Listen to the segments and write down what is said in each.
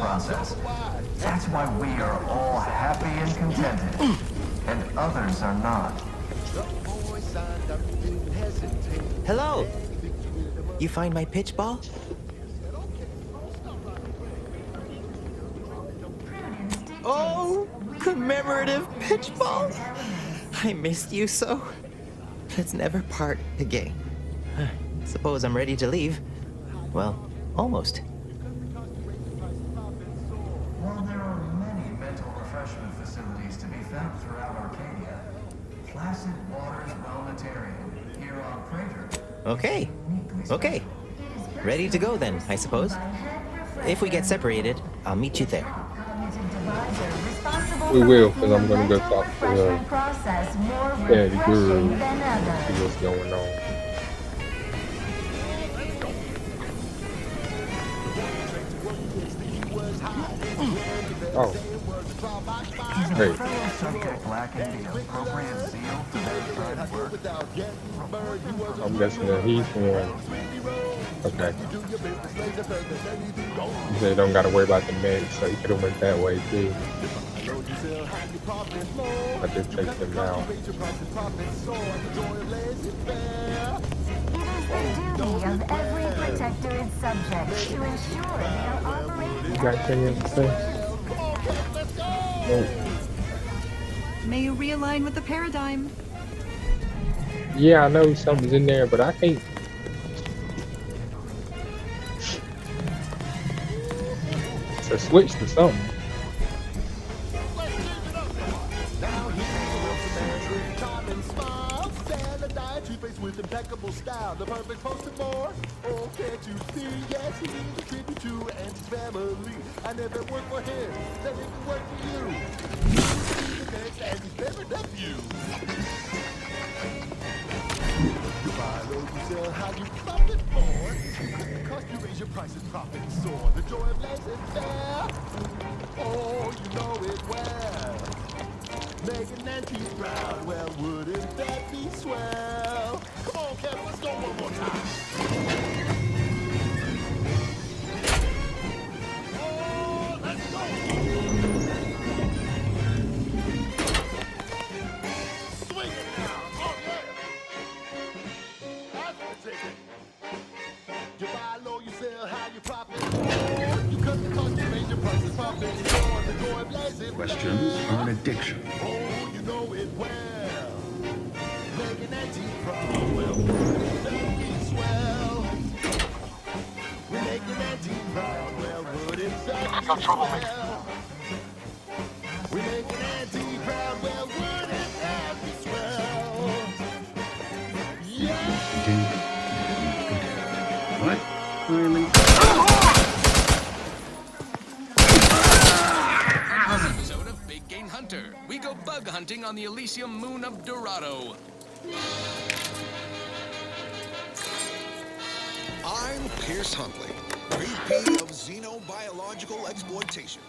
process. That's why we are all happy and contented, and others are not. Hello! You find my pitch ball? Oh, commemorative pitch ball! I missed you so. Let's never part again. Suppose I'm ready to leave. Well, almost. While there are many mental refreshment facilities to be found throughout Arcadia, Placid Waters Wellnetarian here on Crater. Okay. Okay. Ready to go then, I suppose. If we get separated, I'll meet you there. We will, because I'm going to go talk to the guru, see what's going on. Oh. Hey. I'm guessing that he's one. Okay. He said don't gotta worry about the meds, so he could have went that way too. I did take them out. It is the duty of every protector and subject to ensure they are operating. You got anything to say? No. May you realign with the paradigm. Yeah, I know something's in there, but I can't. It's a switch to something. With impeccable style, the perfect poster more. Oh, can't you see? Yes, he's a tribute to and his family. I never worked for him, that didn't work for you. He's the next and his favorite nephew. You buy low, you sell high, you profit more. Cost you raise your prices, profit soar. The joy of laissez-faire. Oh, you know it well. Making Nancy's proud, well, wouldn't that be swell? Come on, Kevin, let's go one more time. Oh, let's go. Swing it now. Oh, yeah. That's the ticket. You buy low, you sell high, you profit. You cut the cost, you raise your prices, profit. The joy of laissez-faire. Questions are an addiction. Oh, you know it well. Making that team proud, well, wouldn't that be swell? We're making that team proud, well, wouldn't that be swell? We're making that team proud, well, wouldn't that be swell? Yeah! What? Really? Episode of Big Game Hunter. We go bug hunting on the Elysium moon of Dorado. I'm Pierce Huntley, VP of Xenobiological Exploitation.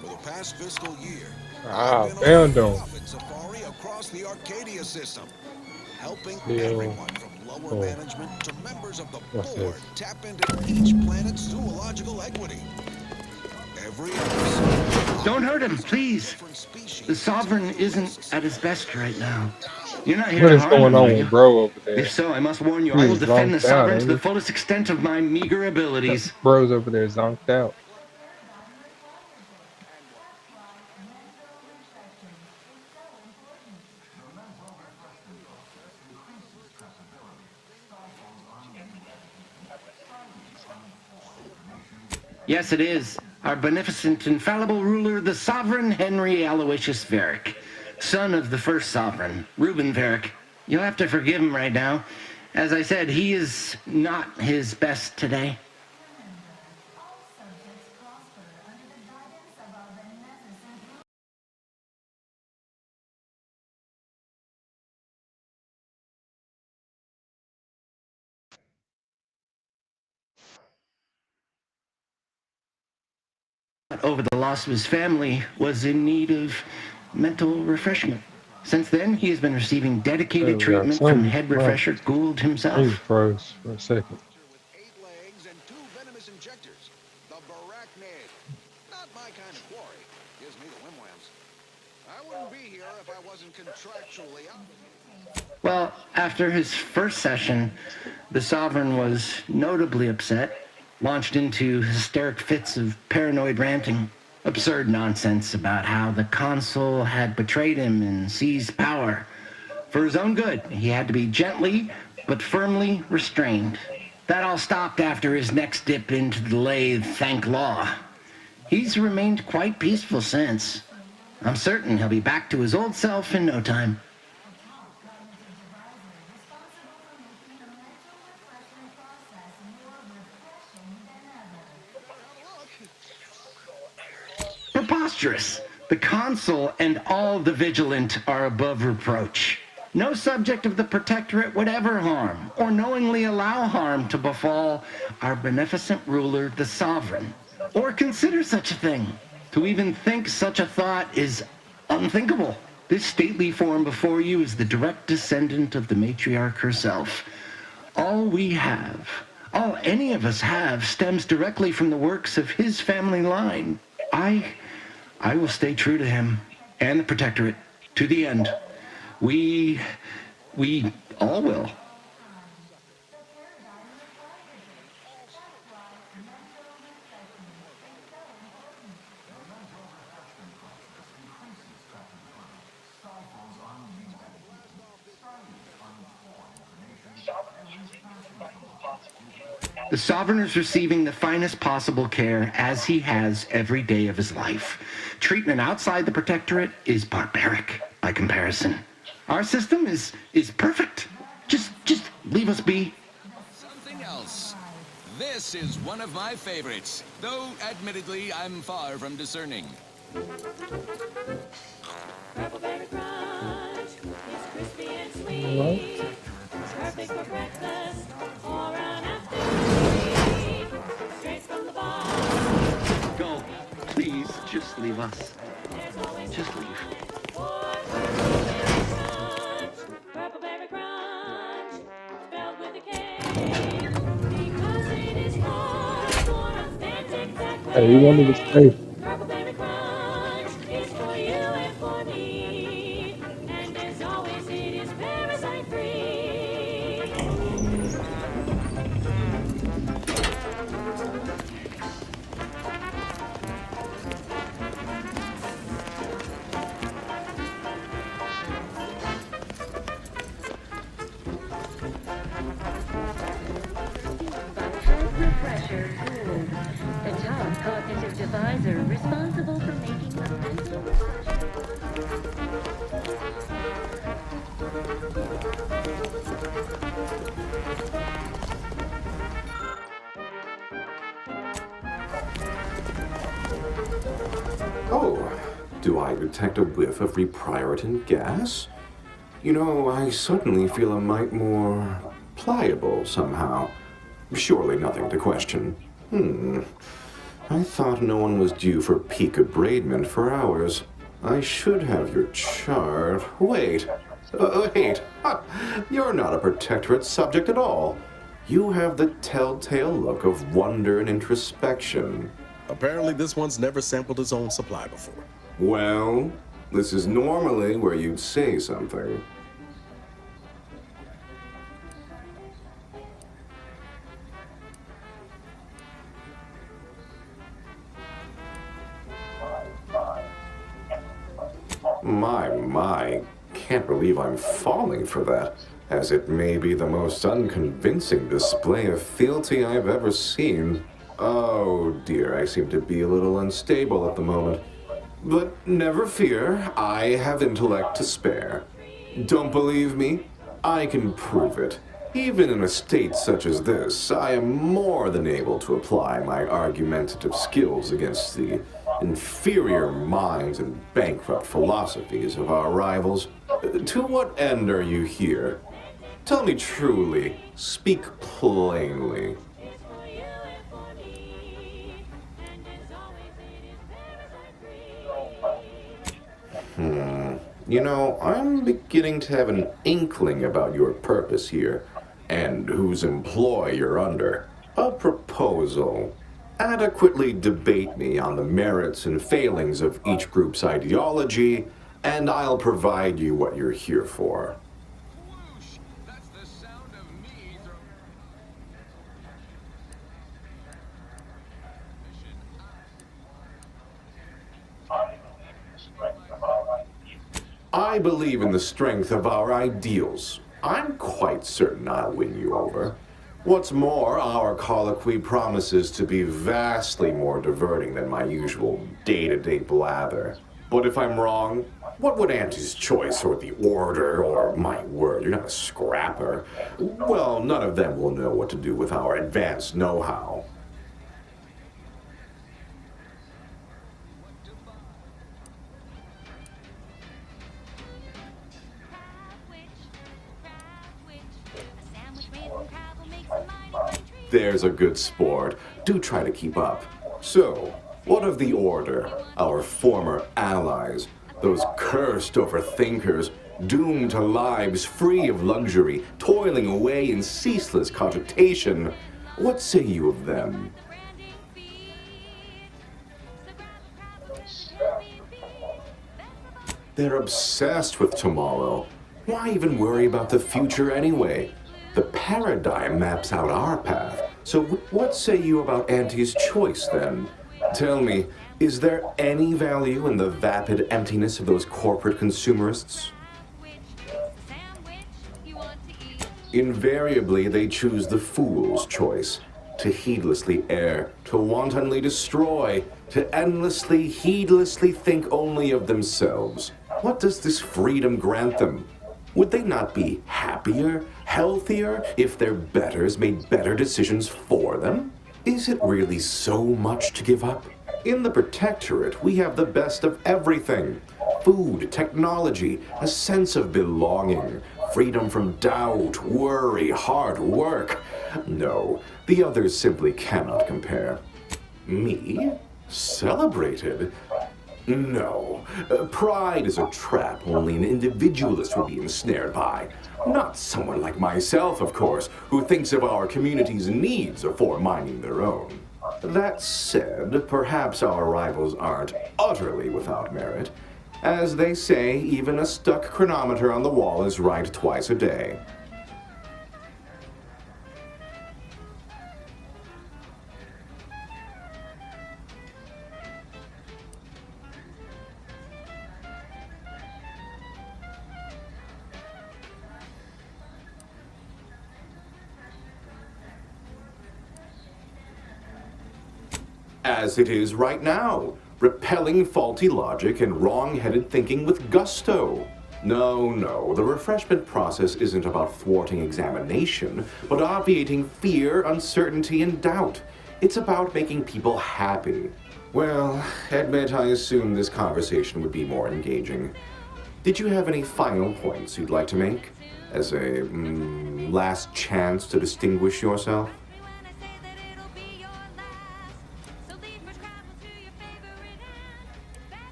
For the past fiscal year, I've been on a profit safari across the Arcadia system, helping everyone from lower management to members of the board tap into each planet's zoological equity. Every episode, don't hurt him, please. The Sovereign isn't at his best right now. You're not here to harm him, going on with bro over there? If so, I must warn you, I will defend the Sovereign to the fullest extent of my meager abilities. Bro's over there zonked out. Yes, it is. Our beneficent, infallible ruler, the Sovereign Henry Aloysius Varick, son of the first Sovereign, Reuben Varick. You'll have to forgive him right now. As I said, he is not his best today. Over the loss of his family, was in need of mental refreshment. Since then, he has been receiving dedicated treatment from head refresher Gould himself. He froze for a second. with 8 legs and 2 venomous injectors, the Barachnid. me the Wimwams. I wouldn't be here if I wasn't contractually obligated. Well, after his first session, the Sovereign was notably upset, launched into hysteric fits of paranoid ranting, absurd nonsense about how the Consul had betrayed him and seized power. For his own good, he had to be gently but firmly restrained. That all stopped after his next dip into the lathe, thank law. He's remained quite peaceful since. I'm certain he'll be back to his old self in no time. Preposterous! The Consul and all the Vigilant are above reproach. No subject of the Protectorate would ever harm, or knowingly allow harm to befall our beneficent ruler, the Sovereign, or consider such a thing. To even think such a thought is unthinkable. This stately form before you is the direct descendant of the matriarch herself. All we have, all any of us have, stems directly from the works of his family line. I will stay true to him and the Protectorate to the end. We all will. The Sovereign is receiving the finest possible care, as he has every day of his life. Treatment outside the Protectorate is barbaric by comparison. Our system is perfect. Just leave us be. Something else. This is one of my favorites, though admittedly I'm far from discerning. Purple berry crunch is crispy and sweet. Perfect for breakfast or an afternoon. Straight from the bar. Go. Please, just leave us. Just leave. Purple berry crunch, spelled with a K. Because it is more authentic that way. Hey, you want me to stay? Purple berry crunch is for you and for me. And as always, it is parasite free. Pressure cooled. The top cognitive divisor responsible for making the mental Oh, do I detect a whiff of reprioritin gas? You know, I suddenly feel a mite more pliable somehow. Surely nothing to question. I thought no one was due for peak abradement for hours. I should have your chart. Wait. Wait. You're not a Protectorate subject at all. You have the telltale look of wonder and introspection. Apparently this one's never sampled his own supply before. Well, this is normally where you'd say something. My, can't believe I'm falling for that, as it may be the most unconvincing display of fealty I've ever seen. Oh dear, I seem to be a little unstable at the moment. But never fear, I have intellect to spare. Don't believe me? I can prove it. Even in a state such as this, I am more than able to apply my argumentative skills against the inferior minds and bankrupt philosophies of our rivals. To what end are you here? Tell me truly, speak plainly. You know, I'm beginning to have an inkling about your purpose here, and whose employ you're under. A proposal. adequately debate me on the merits and failings of each group's ideology, and I'll provide you what you're here for. Whoosh! That's the sound of me I believe in the strength of our ideals. I'm quite certain I'll win you over. What's more, our colloquy promises to be vastly more diverting than my usual day-to-day blather. But if I'm wrong, what would Auntie's Choice or the Order or, my word, you're not a scrapper? Well, none of them will know what to do with our advanced know-how. There's a good sport. Do try to keep up. So, what of the Order, our former allies, those cursed overthinkers, doomed to lives free of luxury, toiling away in ceaseless cogitation? What say you of them? They're obsessed with tomorrow. Why even worry about the future anyway? The paradigm maps out our path. So what say you about Auntie's Choice, then? Tell me, is there any value in the vapid emptiness of those corporate consumerists? Invariably, they choose the fool's choice. To heedlessly err, to wantonly destroy, to endlessly, heedlessly think only of themselves. What does this freedom grant them? Would they not be happier, healthier, if their betters made better decisions for them? Is it really so much to give up? In the Protectorate, we have the best of everything. Food, technology, a sense of belonging, freedom from doubt, worry, hard work. No, the others simply cannot compare. Me? Celebrated? No. Pride is a trap only an individualist would be ensnared by. Not someone like myself, of course, who thinks of our community's needs before minding their own. That said, perhaps our rivals aren't utterly without merit. As they say, even a stuck chronometer on the wall is right twice a day. As it is right now, repelling faulty logic and wrong-headed thinking with gusto. No, the refreshment process isn't about thwarting examination, but obviating fear, uncertainty, and doubt. It's about making people happy. Well, admit I assumed this conversation would be more engaging. Did you have any final points you'd like to make? As a, last chance to distinguish yourself?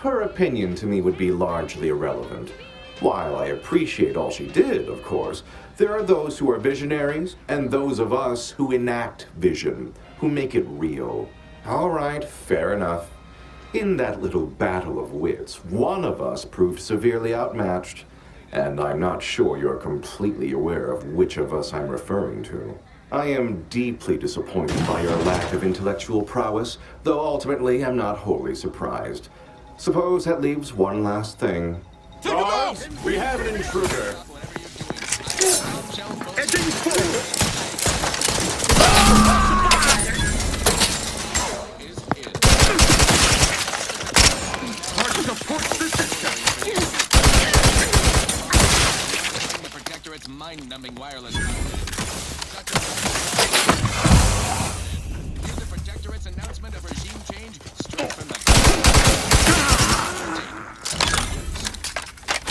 Her opinion to me would be largely irrelevant. While I appreciate all she did, of course, there are those who are visionaries and those of us who enact vision, who make it real. All right, fair enough. In that little battle of wits, one of us proved severely outmatched, and I'm not sure you're completely aware of which of us I'm referring to. I am deeply disappointed by your lack of intellectual prowess, though ultimately I'm not wholly surprised. Suppose that leaves one last thing. Dogs, we have an intruder. Edging forward. Hard support the system. The Protectorate's mind-numbing wireless. Hear the Protectorate's announcement of regime change straight from the...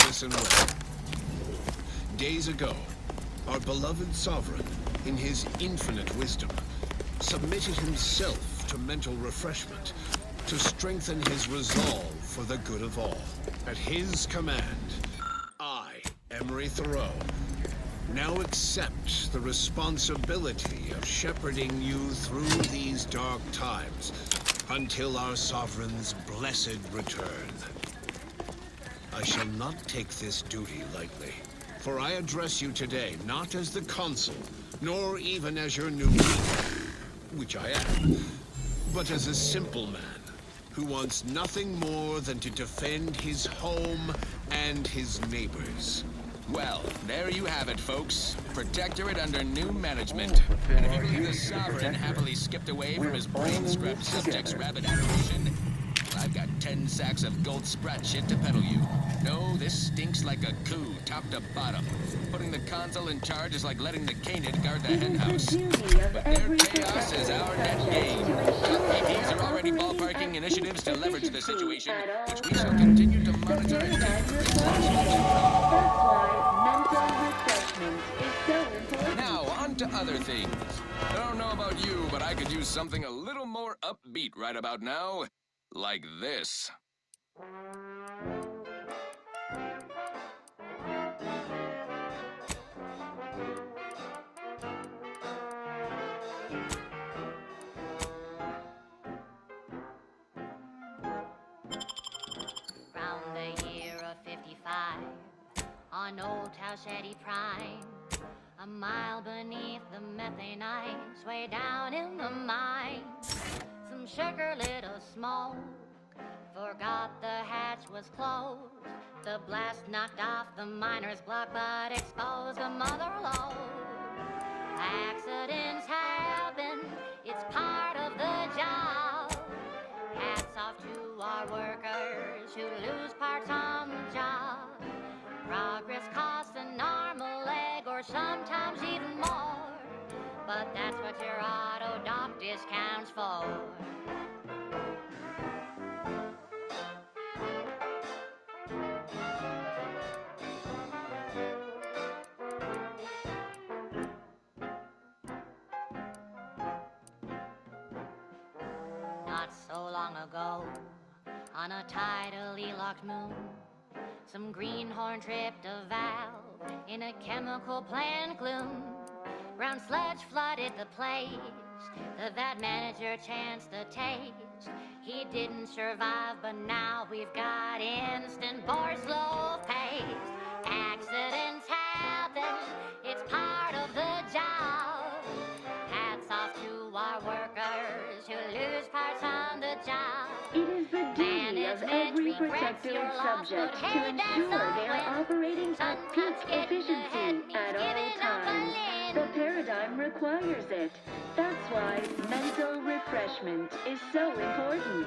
Listen well. Days ago, our beloved sovereign, in his infinite wisdom, submitted himself to mental refreshment, to strengthen his resolve for the good of all. At his command, I, Emery Thoreau, now accept the responsibility of shepherding you through these dark times until our sovereign's blessed return. I shall not take this duty lightly, for I address you today not as the consul, nor even as your new leader, which I am, but as a simple man who wants nothing more than to defend his home and his neighbors. Well, there you have it, folks. Protectorate under new management. And if you believe the Sovereign happily skipped away from his brain-scrubbed subject's rabid adoration, I've got 10 sacks of gold sprat shit to peddle you. No, this stinks like a coup, top to bottom. Putting the consul in charge is like letting the canid guard the henhouse. But their chaos is our net gain. APs are already ballparking initiatives to leverage the situation, which we shall continue to monitor and Now, on to other things. I don't know about you, but I could use something a little more upbeat right about now. Like this. Round the year of 55, on Old Towshetty Prime, a mile beneath the methane ice, way down in the mine, some sugar little smoke, forgot the hatch was closed. The blast knocked off the miner's block, but exposed a mother lode. Accidents happen, it's part of the job. Hats off to our workers who lose parts on the job. Progress costs an arm, a leg, or sometimes even more. But that's what your auto doc discounts for. Not so long ago, on a tidally locked moon, some greenhorn tripped a valve in a chemical plant gloom. Brown sludge flooded the place, the vat manager chanced a taste. He didn't survive, but now we've got instant bar slow pace. Accidents happen, it's part of the job. Hats off to our workers who lose parts on the job. It is the duty of every protectorate subject to ensure they are operating at peak efficiency at all times. The paradigm requires it. That's why mental refreshment is so important.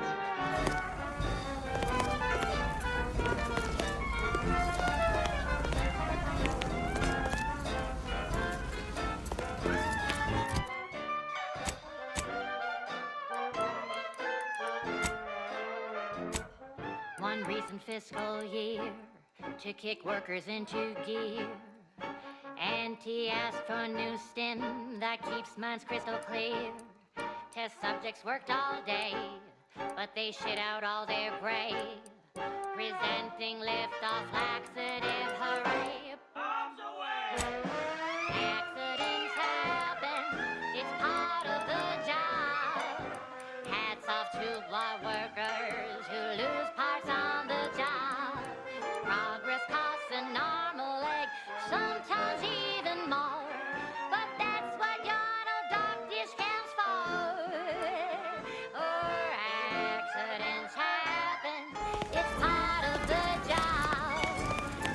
One recent fiscal year to kick workers into gear. Auntie asked for a new stim that keeps minds crystal clear. Test subjects worked all day, but they shit out all their gray. Presenting lift-off laxative, hooray! Bombs away! Accidents happen, it's part of the job. Hats off to our workers who lose parts on the job. Progress costs an arm, a leg, sometimes even more. But that's what your auto doc discounts for. Accidents happen, it's part of the job.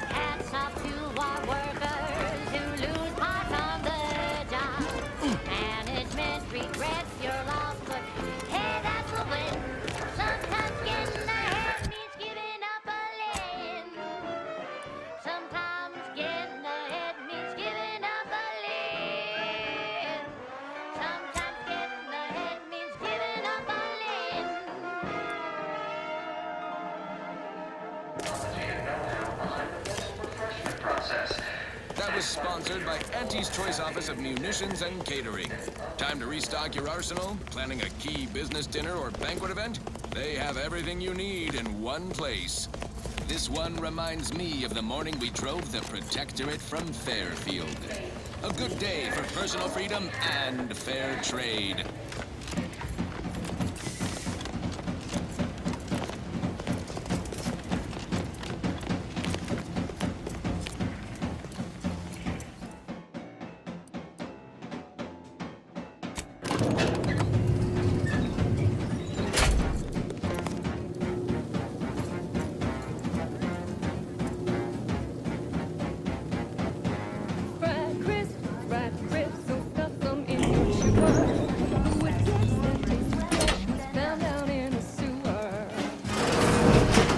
was sponsored by Auntie's Choice Office of Munitions and Catering. Time to restock your arsenal? Planning a key business dinner or banquet event? They have everything you need in one place. This one reminds me of the morning we drove the Protectorate from Fairfield. A good day for personal freedom and fair trade.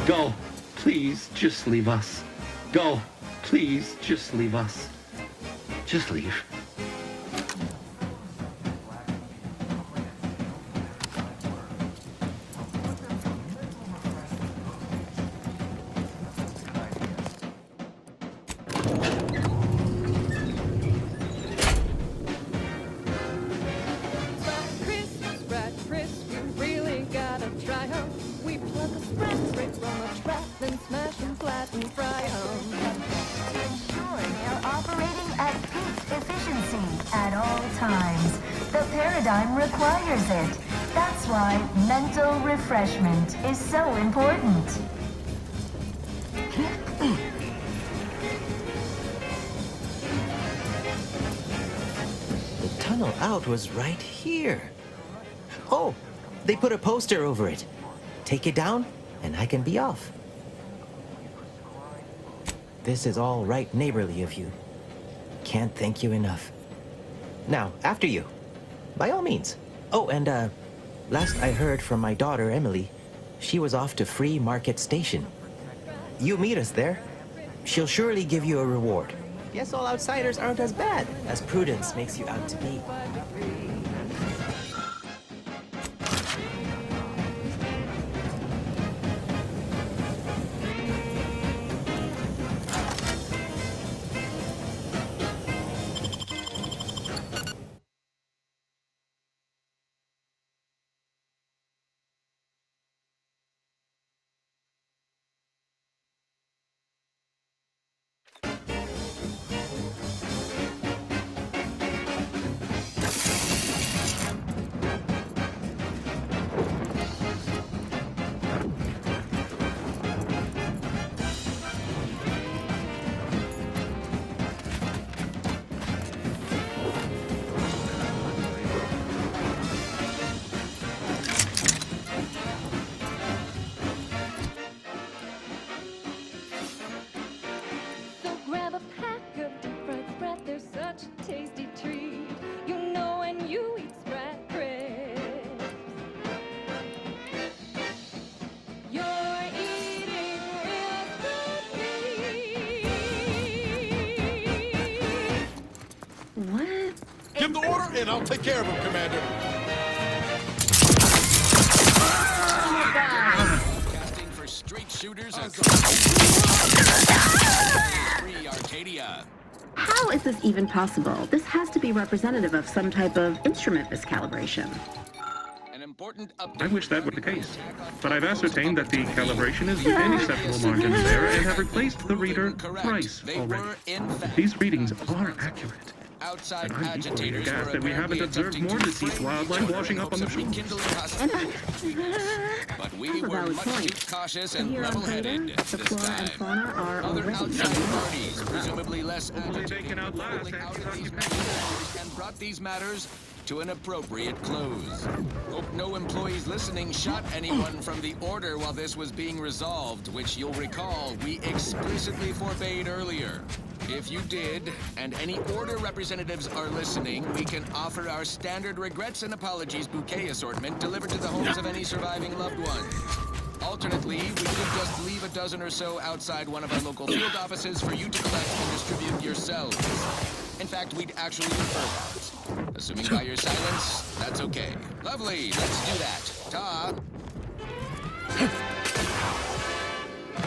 Go. Please, just leave us. Go. Please, just leave us. Just leave. Requires it. That's why mental refreshment is so important. The tunnel out was right here. Oh, they put a poster over it. Take it down, and I can be off. This is all right neighborly of you. Can't thank you enough. Now, after you. By all means. Oh, and last I heard from my daughter, Emily, she was off to Free Market Station. You meet us there. She'll surely give you a reward. Guess all outsiders aren't as bad as Prudence makes you out to be. Give the order, and I'll take care of him, Commander. Casting for straight shooters across free Arcadia. How is this even possible? This has to be representative of some type of instrument miscalibration. I wish that were the case, but I've ascertained that the calibration is within acceptable margins there and have replaced the reader thrice already. These readings are accurate. Outside and I'm equally agitators aghast that we haven't observed more deceased wildlife washing up on the shores. But we were much too cautious and level-headed this time. Other outside parties, presumably less agitated, out and brought these matters to an appropriate close. Hope no employees listening shot anyone from the order while this was being resolved, which you'll recall we explicitly forbade earlier. If you did, and any order representatives are listening, we can offer our standard regrets and apologies bouquet assortment delivered to the homes of any surviving loved ones. Alternately, we could just leave a dozen or so outside one of our local field offices for you to collect and distribute yourselves. In fact, we'd actually prefer that. Assuming by your silence, that's okay. Lovely, let's do that. Ta!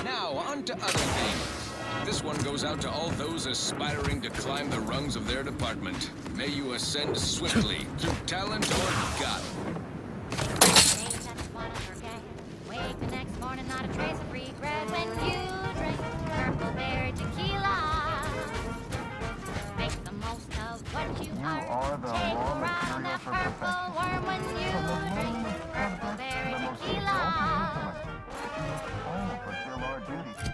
Now, on to other things. This one goes out to all those aspiring to climb the rungs of their department. May you ascend swiftly through talent or gut. Wake the next morning, not a trace of regret when you drink purple berry tequila. Make the most of what you are. Take a ride on that purple worm when you drink purple berry tequila. Fulfill our duty.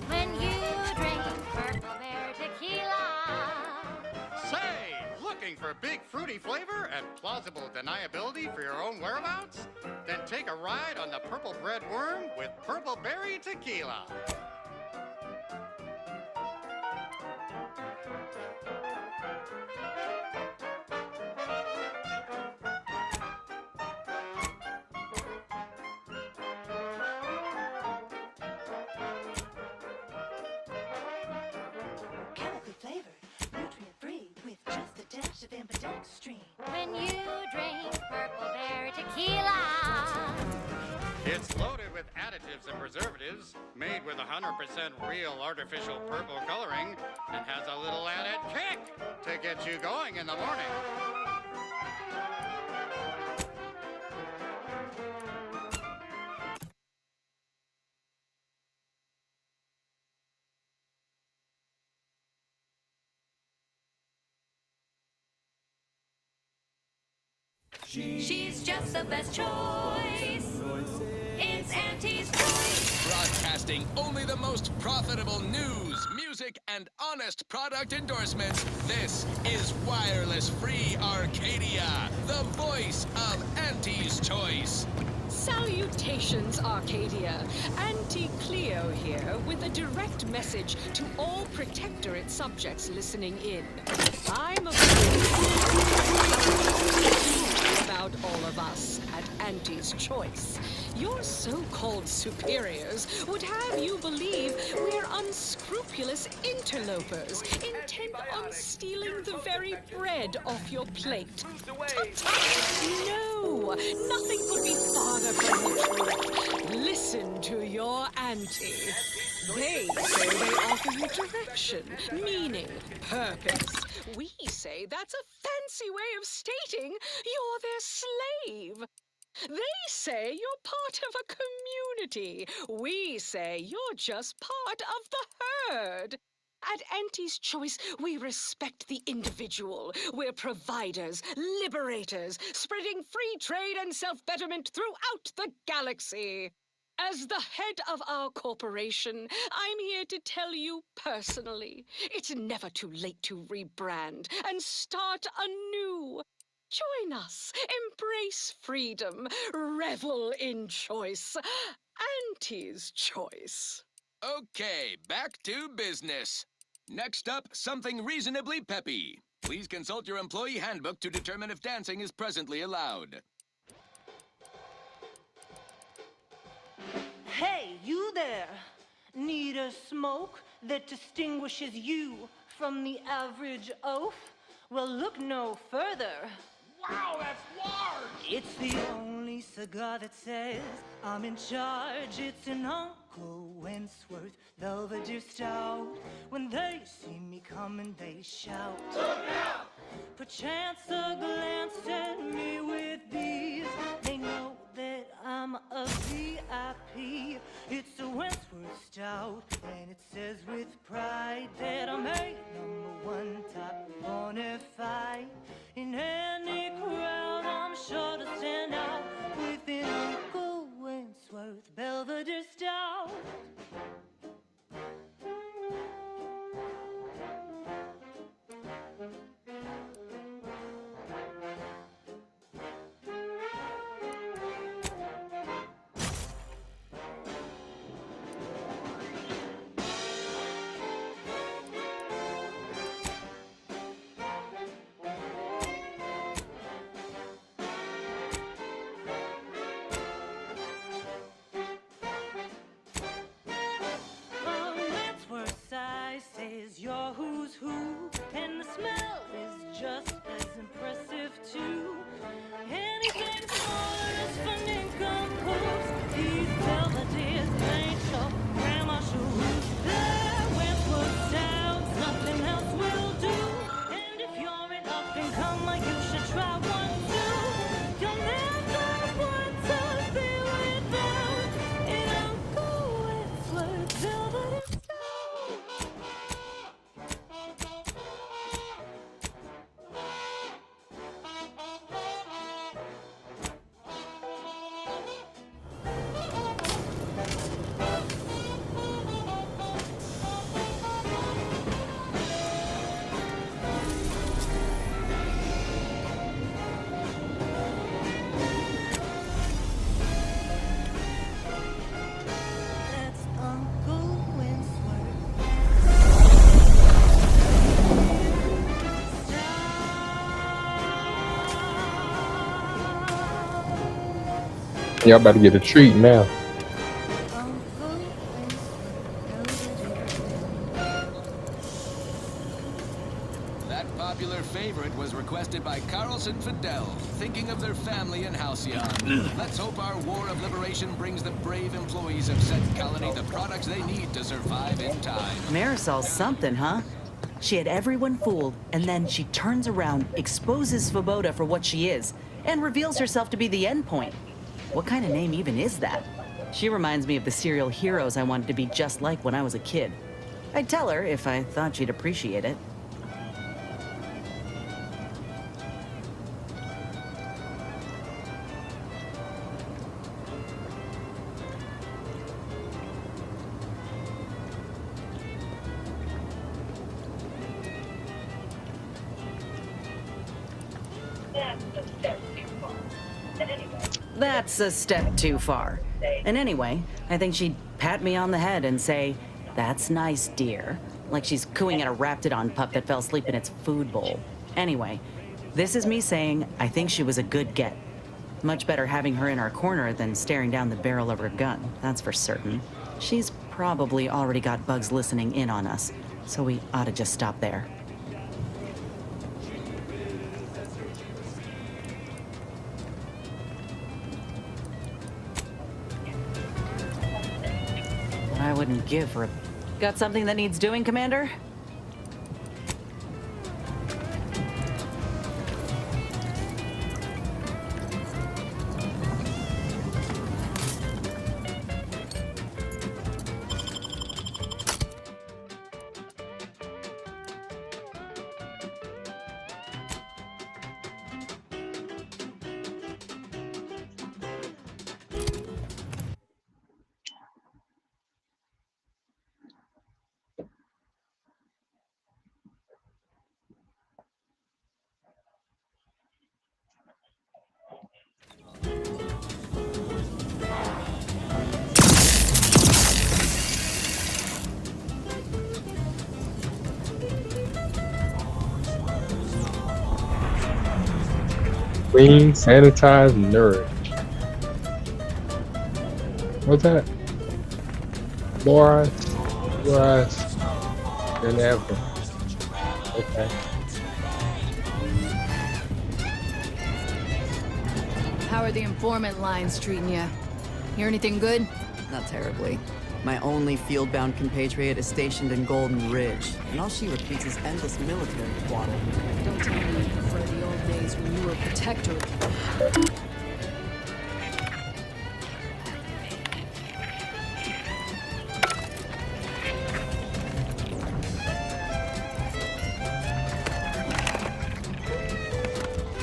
When you drink purple berry tequila. Say, looking for big fruity flavor and plausible deniability for your own whereabouts? Then take a ride on the purple bread worm with purple berry tequila. Chemically flavored, nutrient-free, with just a dash of ambidextrine. When you drink purple berry tequila. It's loaded with additives and preservatives, made with 100% real artificial purple coloring, and has a little added kick to get you going in the morning. She's just the best choice. It's Auntie's choice. Broadcasting only the most profitable news, music, and honest product endorsements. This is Wireless Free Arcadia, the voice of Auntie's Choice. Salutations, Arcadia. Auntie Cleo here with a direct message to all Protectorate subjects listening in. I'm about all of us at Auntie's Choice. Your so-called superiors would have you believe we're unscrupulous interlopers, intent on stealing the very bread off your plate. No, nothing could be farther from the truth. Listen to your auntie. They say they offer you direction, meaning, purpose. We say that's a fancy way of stating you're their slave. They say you're part of a community. We say you're just part of the herd. At Auntie's Choice, we respect the individual. We're providers, liberators, spreading free trade and self-betterment throughout the galaxy. As the head of our corporation, I'm here to tell you personally, it's never too late to rebrand and start anew. Join us, embrace freedom, revel in choice. Auntie's Choice. Okay, back to business. Next up, something reasonably peppy. Please consult your employee handbook to determine if dancing is presently allowed. Hey, you there! Need a smoke that distinguishes you from the average oaf? Well, look no further. Wow, that's large! It's the only cigar that says I'm in charge. It's an Uncle Wentworth Belvedere Stout. When they see me coming, they shout. Look out! Perchance a glance at me with these. They know that I'm a VIP. It's a Wentworth Stout, and it says with pride that I'm a #1 top bonafide. In any crowd, I'm sure to stand out with an Uncle Wentworth Belvedere Stout. Y'all about to get a treat now. That popular favorite was requested by Carlson Fidel, thinking of their family in Halcyon. Let's hope our War of Liberation brings the brave employees of said colony the products they need to survive in time. Marisol's something, huh? She had everyone fooled, and then she turns around, exposes Svoboda for what she is, and reveals herself to be the endpoint. What kind of name even is that? She reminds me of the serial heroes I wanted to be just like when I was a kid. I'd tell her if I thought she'd appreciate it. That's a step too far. And anyway, I think she'd pat me on the head and say, "That's nice, dear." Like she's cooing at a Raptidon pup that fell asleep in its food bowl. Anyway, this is me saying I think she was a good get. Much better having her in our corner than staring down the barrel of her gun, that's for certain. She's probably already got bugs listening in on us, so we ought to just stop there. I wouldn't give for a... Got something that needs doing, Commander? Clean, sanitize, nourish. What's that? Boris, and Evan. Okay. How are the informant lines treating you? Hear anything good? Not terribly. My only field-bound compatriot is stationed in Golden Ridge, and all she repeats is endless military twaddle. Don't tell me you prefer the old days when you were a protector.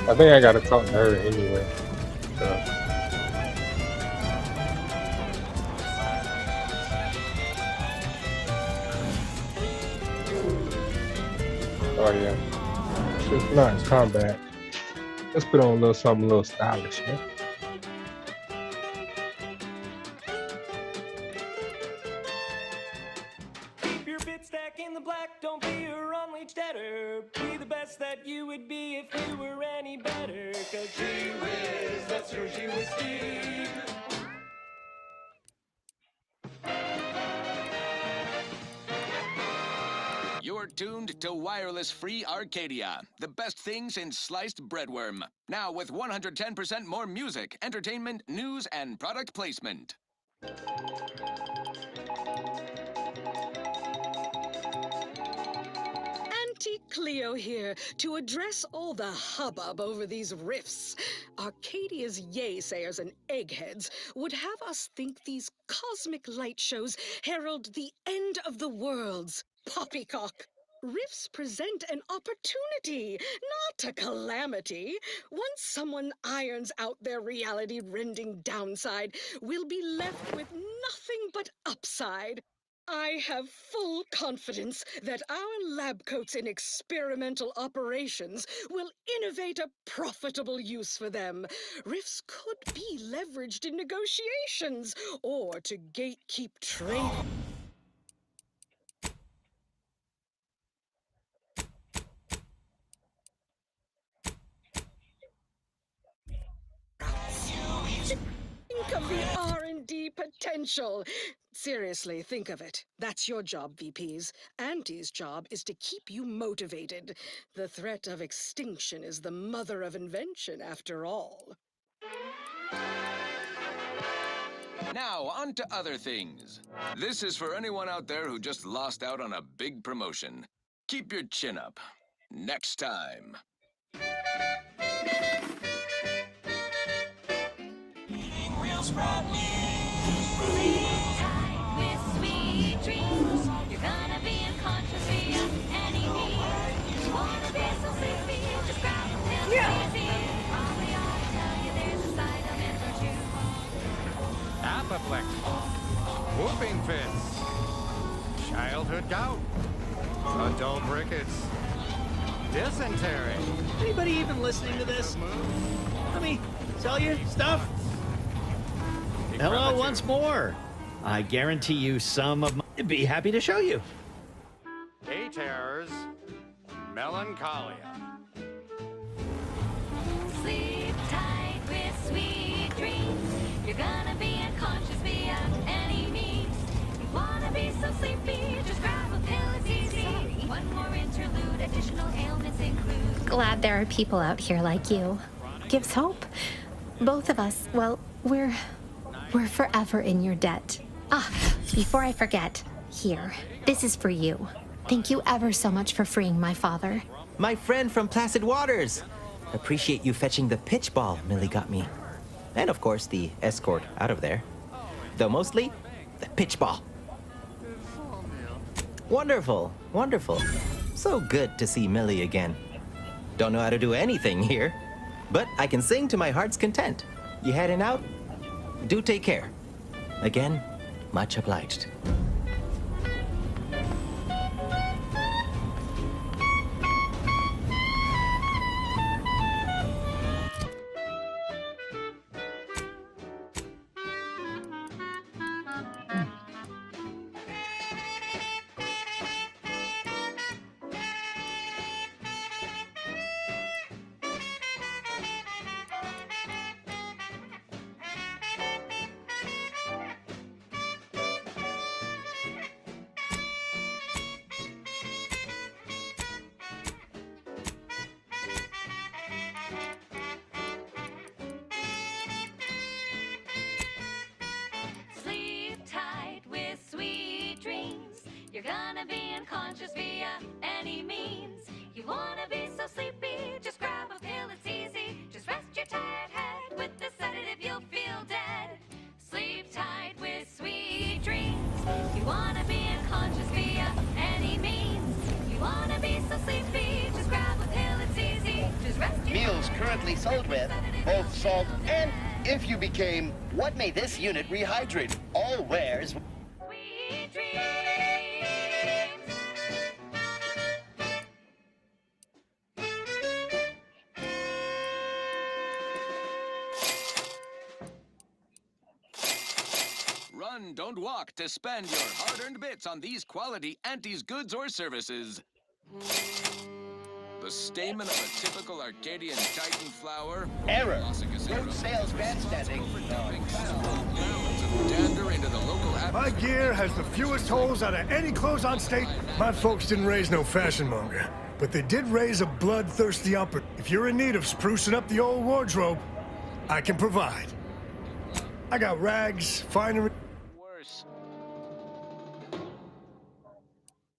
I think I gotta talk to her anyway. So. Oh yeah. It's not in combat. Let's put on a little something a little stylish, yeah? Keep your bit stack in the black, don't be a unleashed debtor. Be the best that you would be if you were any better. Cause gee whiz, that's your gee whiz Steve. You're tuned to Wireless Free Arcadia, the best thing since sliced breadworm. Now with 110% more music, entertainment, news, and product placement. Auntie Cleo here to address all the hubbub over these riffs. Arcadia's yay-sayers and eggheads would have us think these cosmic light shows herald the end of the worlds. Poppycock. Rifts present an opportunity, not a calamity. Once someone irons out their reality-rending downside, we'll be left with nothing but upside. I have full confidence that our lab coats in experimental operations will innovate a profitable use for them. Rifts could be leveraged in negotiations or to gatekeep trade. Think of the R&D potential. Seriously, think of it. That's your job, VPs. Auntie's job is to keep you motivated. The threat of extinction is the mother of invention, after all. Now, on to other things. This is for anyone out there who just lost out on a big promotion. Keep your chin up. Next time. Real spread With sweet dreams, you're gonna be unconscious via any means. You wanna be so sleepy, just grab a pill, easy. Probably ought to tell you there's a side of it or two. Apoplectic, whooping fits, childhood gout, adult rickets, dysentery. Anybody even listening to this? Let me tell you stuff. Hello once more. I guarantee you some of my... Be happy to show you. Day terrors, melancholia. Sleep tight with sweet dreams. You're gonna be unconscious via any means. You wanna be so sleepy, just grab a pill, it's easy. One more interlude, additional ailments include. Glad there are people out here like you. Gives hope. Both of us, well, we're forever in your debt. Ah, before I forget, here, this is for you. Thank you ever so much for freeing my father. My friend from Placid Waters. Appreciate you fetching the pitch ball Millie got me. And of course, the escort out of there. Though mostly, the pitch ball. Wonderful, wonderful. So good to see Millie again. Don't know how to do anything here, but I can sing to my heart's content. You heading out? Do take care. Again, much obliged. Sleep tight with sweet dreams. You're gonna be unconscious via any means. You wanna be so sleepy, just grab a pill, it's easy. Just rest your tired head with the sedative, you'll feel dead. Sleep tight with sweet dreams. You wanna be unconscious via any means. You wanna be so sleepy, just grab a pill, it's easy. Just rest your Meals currently sold with both salt and, if you became, what may this unit rehydrate? All wares. sweet dreams. Run, don't walk to spend your hard-earned bits on these quality Auntie's goods or services. The stamen of a typical Arcadian Titan flower. Error. Glossicus Road sales grandstanding. Dander into the local My gear has the fewest holes out of any clothes on state. My folks didn't raise no fashion monger, but they did raise a bloodthirsty opera. If you're in need of sprucing up the old wardrobe, I can provide. I got rags, finery. Worse.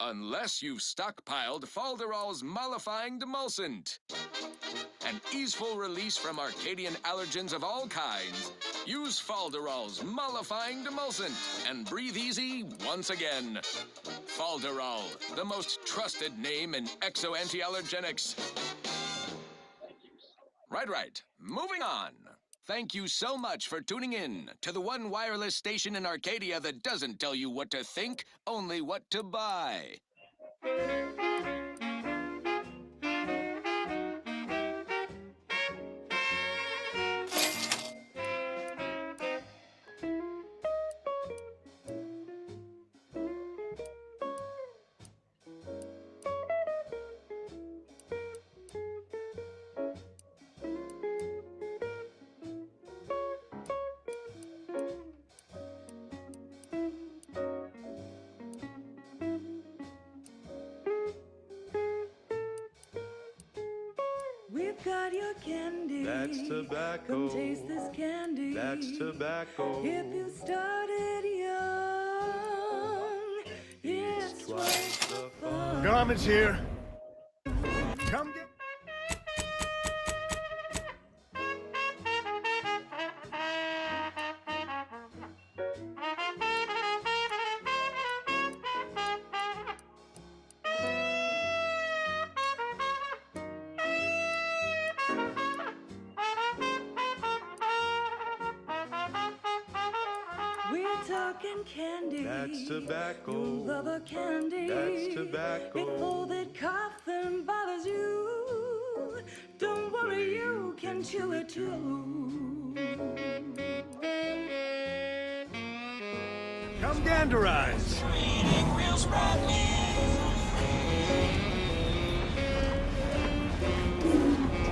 Unless you've stockpiled Falderall's mollifying demulcent. An easeful release from Arcadian allergens of all kinds. Use Falderall's mollifying demulcent and breathe easy once again. Falderall, the most trusted name in exo-anti-allergenics. Right. Moving on. Thank you so much for tuning in to the one wireless station in Arcadia that doesn't tell you what to think, only what to buy. got your candy. That's tobacco. Come taste this candy. That's tobacco. If you started young, it's twice the fun. Garment's here. Come get. We're talking candy. That's tobacco. You love a candy. That's tobacco. If all that coughing bothers you, don't worry, you can chew it too. Come ganderize.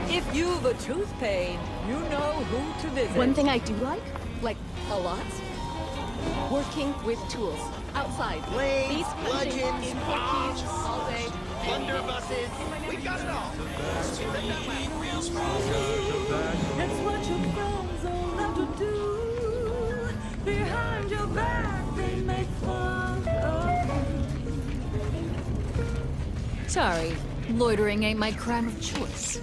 If you've a tooth pain, you know who to visit. One thing I do like a lot, working with tools outside. Blades, These bludgeons, import keys all day. blunderbusses. We got it all. That's what your friends all love to do. Behind your back, they make fun of you. Sorry, loitering ain't my crime of choice.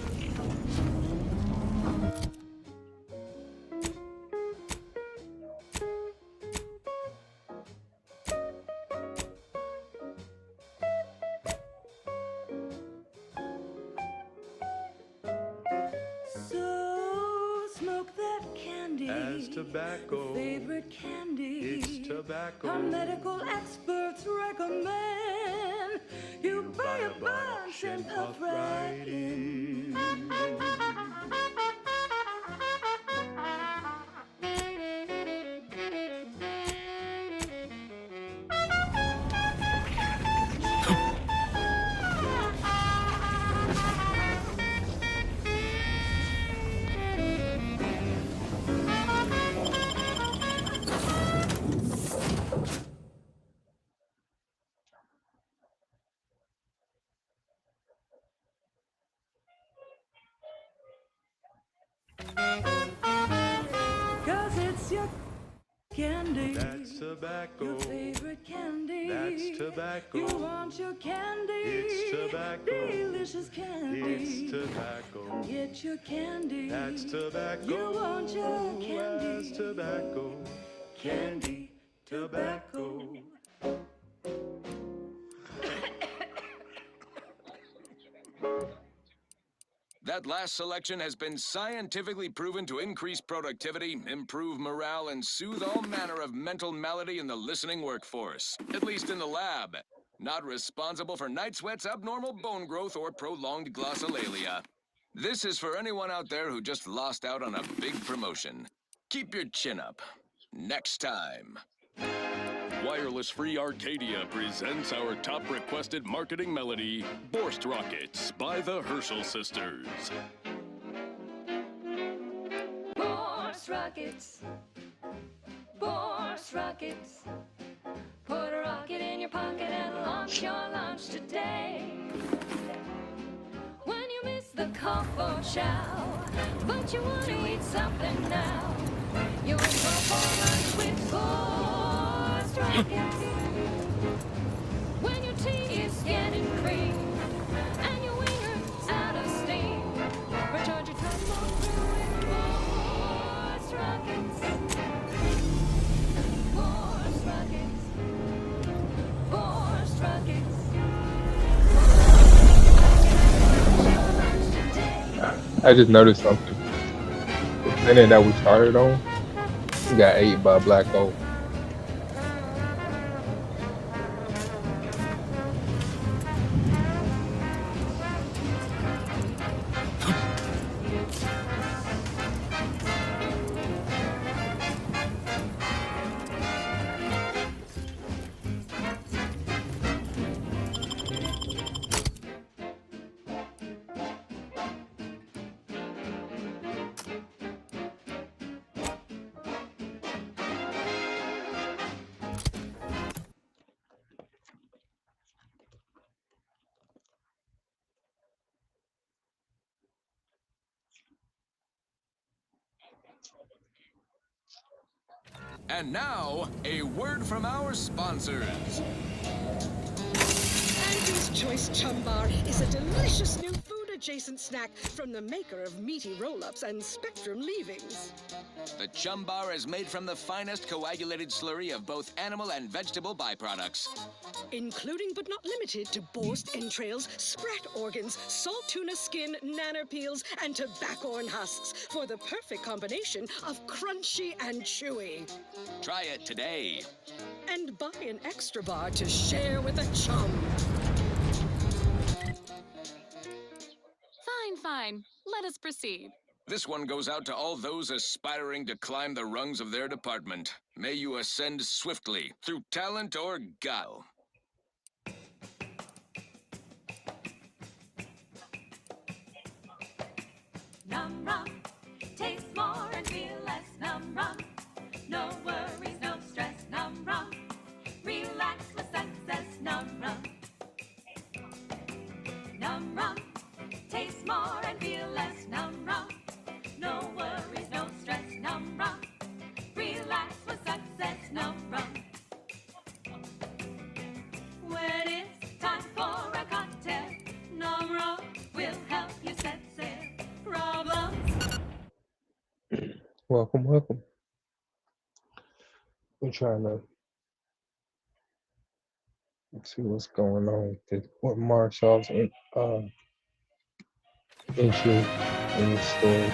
So smoke that candy. As tobacco. Favorite candy. It's tobacco. Our medical experts recommend you buy a bunch and puff right in. Cause it's your candy. That's tobacco. Your favorite candy. That's tobacco. You want your candy. It's tobacco. Delicious candy. It's tobacco. Come get your candy. That's tobacco. You want your candy. That's tobacco. Candy. Tobacco. That last selection has been scientifically proven to increase productivity, improve morale, and soothe all manner of mental malady in the listening workforce. At least in the lab. Not responsible for night sweats, abnormal bone growth, or prolonged glossolalia. This is for anyone out there who just lost out on a big promotion. Keep your chin up. Next time. Wireless Free Arcadia presents our top requested marketing melody, Borst Rockets by the Herschel Sisters. Borst rockets. Borst rockets. Put a rocket in your pocket and launch your lunch today. When you miss the call for chow, but you want to eat something now, you'll go for lunch with Borst rockets. When your tea is getting cream and your winger's out of steam, recharge your tumble through with Borst rockets. Borst rockets. Borst rockets. I just noticed something. The minute that we started on, we got ate by a black hole. And now, a word from our sponsors. Andy's Choice Chum Bar is a delicious new food-adjacent snack from the maker of meaty roll-ups and Spectrum leavings. The Chum Bar is made from the finest coagulated slurry of both animal and vegetable byproducts. Including but not limited to borscht entrails, sprat organs, salt tuna skin, nanner peels, and tobaccorn husks for the perfect combination of crunchy and chewy. Try it today. And buy an extra bar to share with a chum. Fine. Let us proceed. This one goes out to all those aspiring to climb the rungs of their department. May you ascend swiftly, through talent or guile. Num rum, taste more and feel less. Num rum, no worries, no stress. Num rum, relax with success. Num rum, num rum, taste more and feel less. Num rum, no worries, no stress. Num rum, relax with success. Num rum. When it's time for a cocktail, Num rum will help you set sail. Problems. Welcome. We're trying to see what's going on with what Marshall's entry in the story.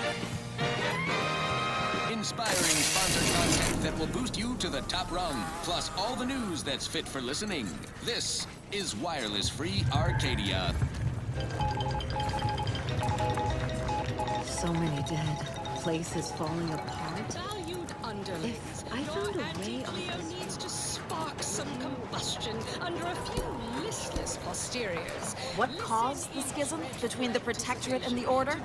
Inspiring sponsored content that will boost you to the top rung, plus all the news that's fit for listening. This is Wireless Free Arcadia. So many dead. Place is falling apart. Valued underlings, If I found a way on Leo this. needs to spark some combustion under a few listless posteriors. What caused the schism between the Protectorate and the Order?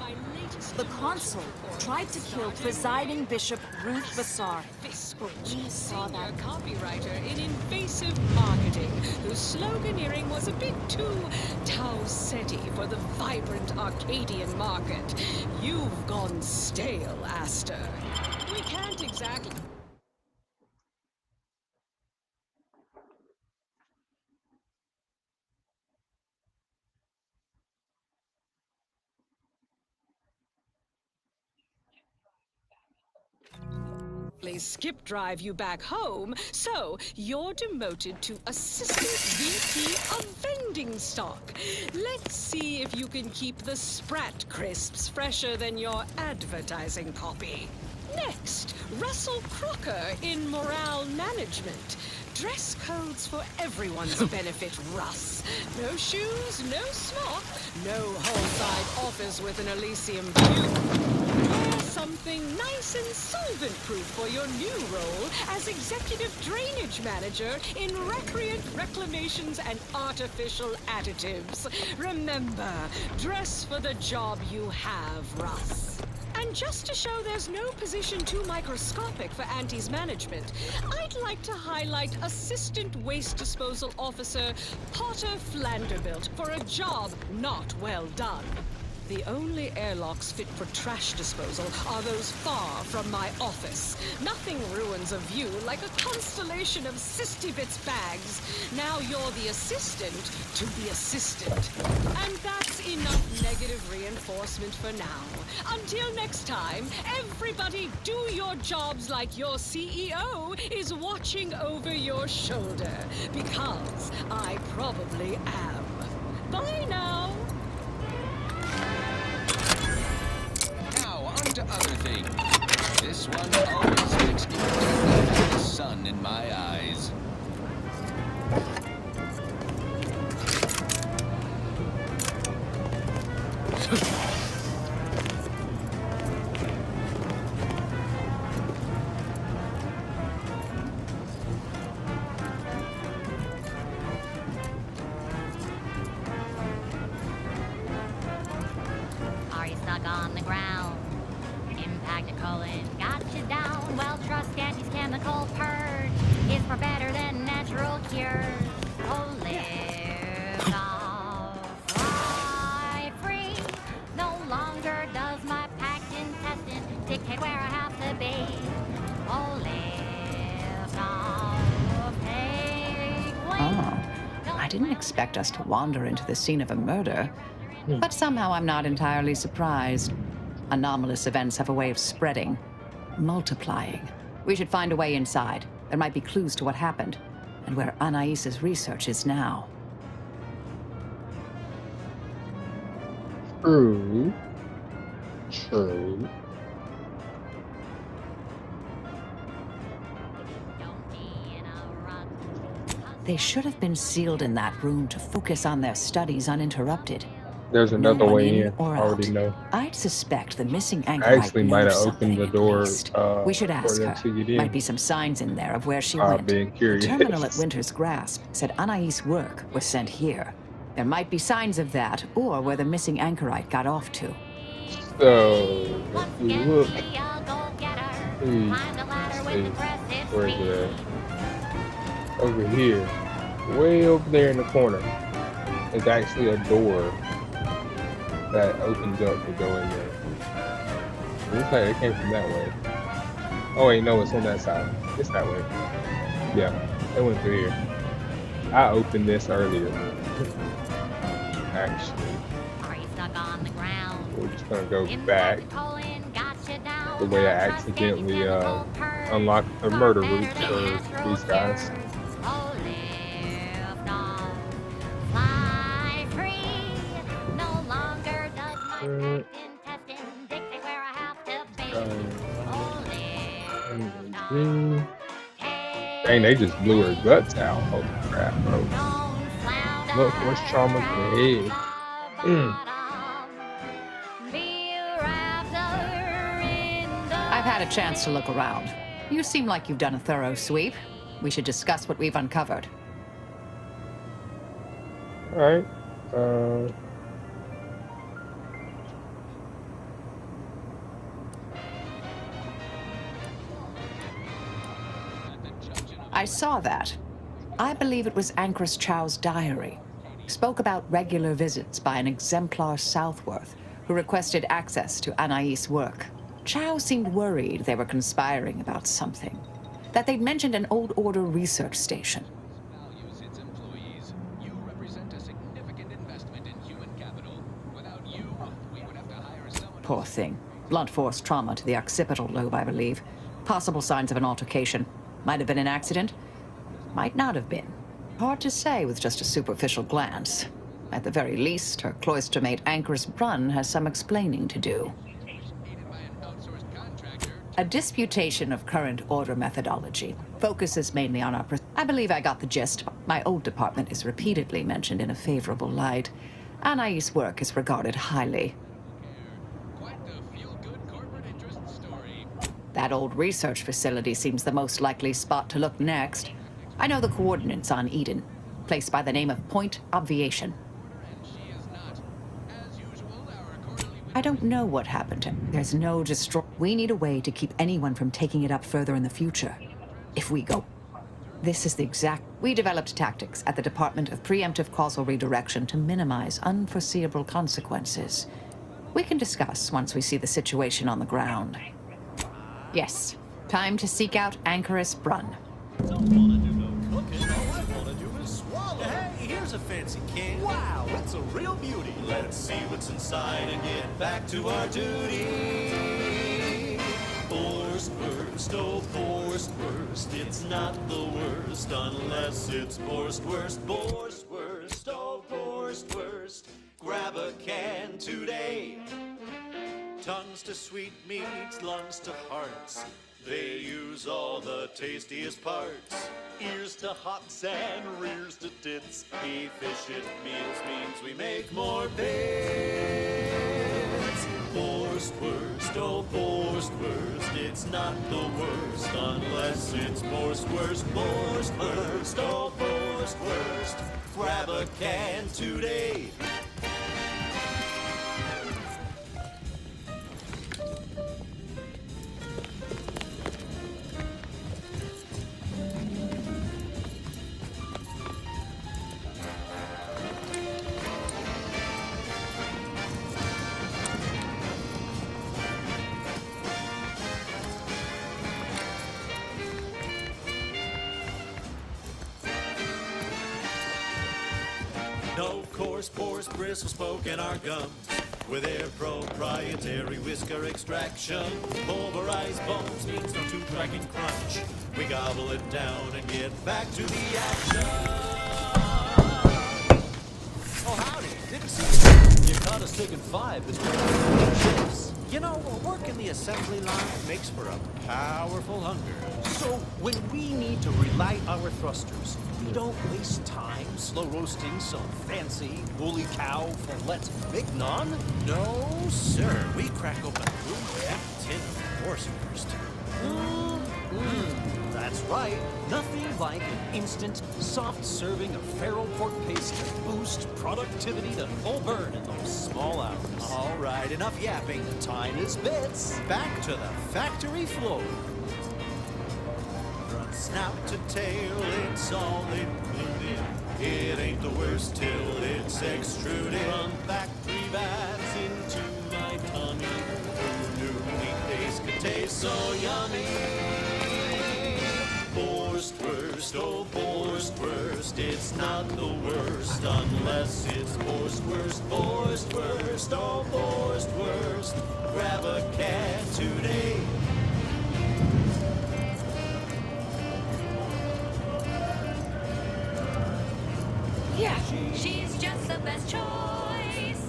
The Consul tried to kill presiding Bishop Ruth FASR. We saw that. Copywriter in invasive marketing, whose sloganeering was a bit too Tau-Ceti for the vibrant Arcadian market. You've gone stale, Aster. We can't exactly... skip drive you back home, so you're demoted to Assistant VP of Vending Stock. Let's see if you can keep the Sprat crisps fresher than your advertising copy. Next, Russell Crocker in Morale Management. Dress codes for everyone's benefit, Russ. No shoes, no smock, no whole-side office with an Elysium view. Wear something nice and solvent-proof for your new role as Executive Drainage Manager in Recreant Reclamations and Artificial Additives. Remember, dress for the job you have, Russ. And just to show there's no position too microscopic for Auntie's management, I'd like to highlight Assistant Waste Disposal Officer Potter Flanderbilt for a job not well done. The only airlocks fit for trash disposal are those far from my office. Nothing ruins a view like a constellation of Sistybits bags. Now you're the assistant to the assistant. And that's enough negative reinforcement for now. Until next time, everybody do your jobs like your CEO is watching over your shoulder. Because I probably am. Bye now. To other things. This one always makes me feel the sun in my eyes. Are you stuck on the ground? Colin got you down. Well, trust Auntie's chemical purge is far better than natural cures. Oh, live off, fly free. No longer does my packed intestine dictate where I have to be. Oh, live didn't expect us to wander into the scene of a murder, but somehow I'm not entirely surprised. Anomalous events have a way of spreading, multiplying. We should find a way inside. There might be clues to what happened, and where Anais's research is now. True. They should have been sealed in that room to focus on their studies uninterrupted. There's another No one way in in. I or already out. know. I'd suspect the missing I anchorite actually might knows have opened the something, door at least. We should for ask them her. to get in. Might be some signs in there of where she I'm went. being curious. The terminal at Winter's Grasp said Anais' work was sent here. There might be signs of that, or where the missing anchorite got off to. So, if we look, where is it at? Over here, way over there in the corner, is actually a door that opens up to go in there. It looks like it came from that way. Oh wait, no, it's on that side. It's that way. Yeah, it went through here. I opened this earlier. Actually. We're just gonna go back the way I accidentally unlocked the murder route for these guys. Dang, they just blew her guts out. Holy crap, bro. Look, what's trauma to the head? I've had a chance to look around. You seem like you've done a thorough sweep. We should discuss what we've uncovered. Alright. I saw that. I believe it was Anchoress Chow's diary. Spoke about regular visits by an exemplar Southworth who requested access to Anais' work. Chow seemed worried they were conspiring about something. That they'd mentioned an old order research station. Poor thing. Blunt force trauma to the occipital lobe, I believe. Possible signs of an altercation. Might have been an accident. Might not have been. Hard to say with just a superficial glance. At the very least, her cloister mate Anchoress Brunn has some explaining to do. A disputation of current order methodology focuses mainly on our... I believe I got the gist. My old department is repeatedly mentioned in a favorable light. Anais' work is regarded highly. That old research facility seems the most likely spot to look next. I know the coordinates on Eden, placed by the name of Point Obviation. I don't know what happened to him. There's no destroy. We need a way to keep anyone from taking it up further in the future. If we go. This is the exact... We developed tactics at the Department of Preemptive Causal Redirection to minimize unforeseeable consequences. We can discuss once we see the situation on the ground. Yes, time to seek out Anchoress Brunn. Hey, here's a fancy can. Wow, it's a real beauty. Let's see what's inside and get back to our duty. Forced worst, oh forced worst. It's not the worst unless it's forced worst. Forced worst, oh forced worst. Grab a can today. Tongues to sweetmeats, lungs to hearts. They use all the tastiest parts. Ears to hots and rears to tits. Efficient meals means we make more bits. Forced worst, oh forced worst. It's not the worst unless it's forced worst. Forced worst, oh forced worst. Grab a can today. No coarse pores, bristles, poking our gums. With their proprietary whisker extraction, pulverized bones means no tooth cracking crunch. We gobble it down and get back to the action. Oh, howdy. Didn't see you. You caught us taking 5 this morning. Chips. You know, working the assembly line makes for a powerful hunger. So, when we need to relight our thrusters, we don't waste time slow roasting some fancy woolly cow fillet mignon. No, sir. We crack open a room empty tin of Wurst. That's right. Nothing like an instant, soft serving of feral pork paste to boost productivity to full burn in those small hours. All right, enough yapping. Time is bits. Back to the factory floor. From snout to tail, it's all included. It ain't the worst till it's extruded. From factory vats into my tummy. Who knew weekdays could taste so yummy? Borstwurst, oh Borstwurst, it's not the worst unless it's Borstwurst, Borstwurst, oh Borstwurst. Grab a can today. Yeah, she's just the best choice.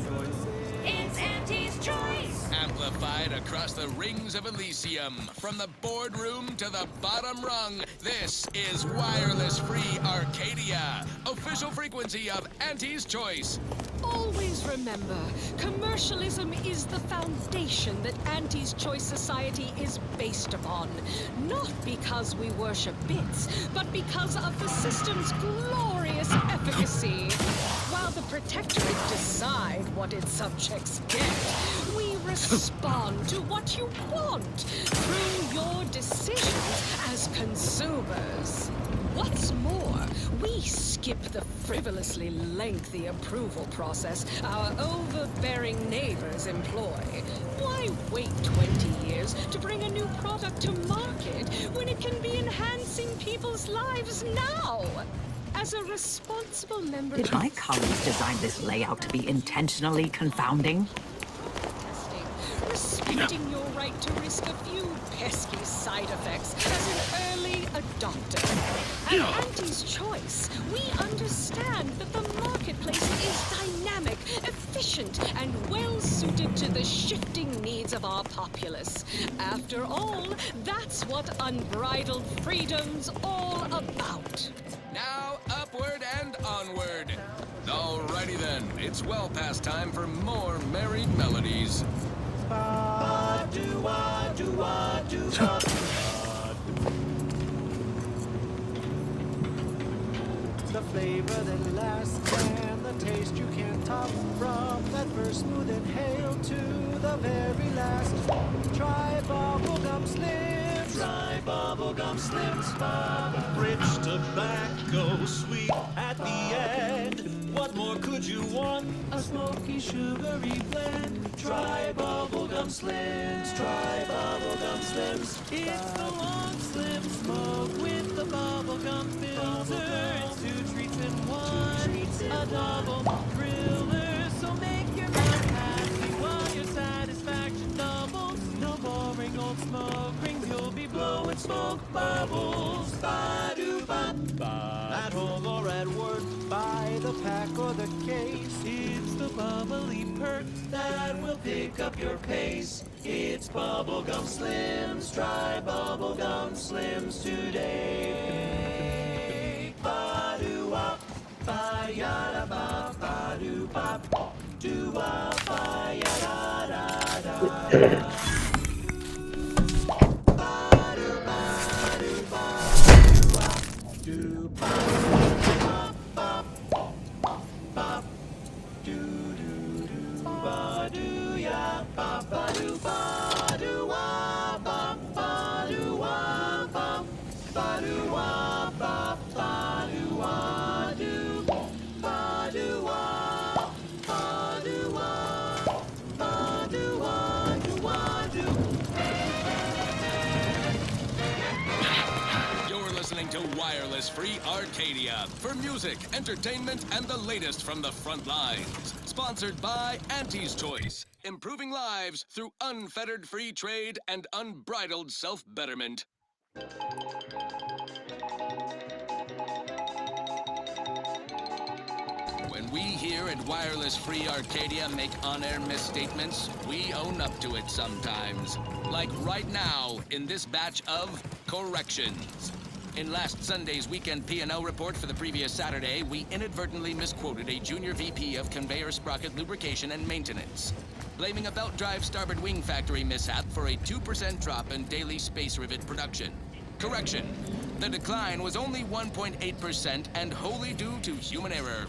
It's Auntie's choice. Amplified across the rings of Elysium, from the boardroom to the bottom rung, this is Wireless Free Arcadia, official frequency of Auntie's Choice. Always remember, commercialism is the foundation that Auntie's Choice Society is based upon. Not because we worship bits, but because of the system's glorious efficacy. While the Protectorate decide what its subjects get, we respond to what you want through your decisions as consumers. What's more, we skip the frivolously lengthy approval process our overbearing neighbors employ. Why wait 20 years to bring a new product to market when it can be enhancing people's lives now? As a responsible member Did my colleagues design this layout to be intentionally confounding? respecting your right to risk a few pesky side effects as an early adopter. At Auntie's Choice, we understand that the marketplace is dynamic, efficient, and well-suited to the shifting needs of our populace. After all, that's what unbridled freedom's all about. Now, upward and onward. Alrighty then, it's well past time for more merry melodies. The flavor that lasts and the taste you can't top, from that first smooth inhale to the very last. Try bubblegum slims. Try bubblegum slims. Rich tobacco, sweet at the end. What more could you want? A smoky, sugary blend. Try bubblegum slims. Try bubblegum slims. It's the long slim smoke with the bubblegum filter. It's 2 treats in 1. A double thriller, so make your mouth happy while your satisfaction doubles. No boring old smoke rings, you'll be blowing smoke bubbles. Ba-do-ba. At home or at work, by the pack or the case, it's the bubbly perk that will pick up your pace. It's bubblegum slims. Try bubblegum slims today. Ba-do-wop, ba-ya-da-ba, ba-do-bop, do-wop, ba-ya-da-da-da. to Wireless Free Arcadia for music, entertainment, and the latest from the front lines. Sponsored by Auntie's Choice, improving lives through unfettered free trade and unbridled self-betterment. When we here at Wireless Free Arcadia make on-air misstatements, we own up to it sometimes. Like right now, in this batch of corrections. In last Sunday's weekend P&L report for the previous Saturday, we inadvertently misquoted a junior VP of conveyor sprocket lubrication and maintenance, blaming a belt drive starboard wing factory mishap for a 2% drop in daily space rivet production. Correction. The decline was only 1.8% and wholly due to human error.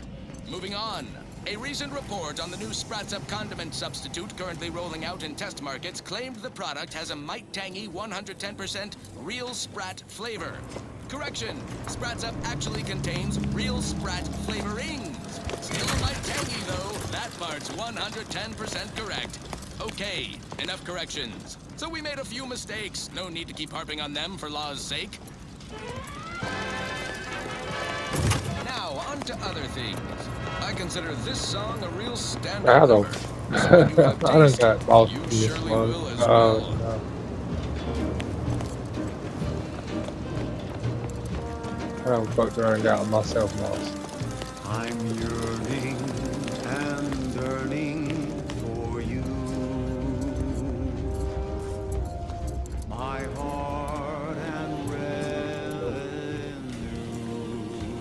Moving on. A recent report on the new Sprats Up condiment substitute currently rolling out in test markets claimed the product has a might tangy 110% real Sprat flavor. Correction. Sprats Up actually contains real Sprat flavorings. Still a might tangy though. That part's 110% correct. Okay, enough corrections. So we made a few mistakes. No need to keep harping on them for law's sake. Now, on to other things. I consider this song a real stand-up. I don't got lost in this one. No. I don't fucked around and got myself lost. I'm yearning and yearning for you. My heart and revenue.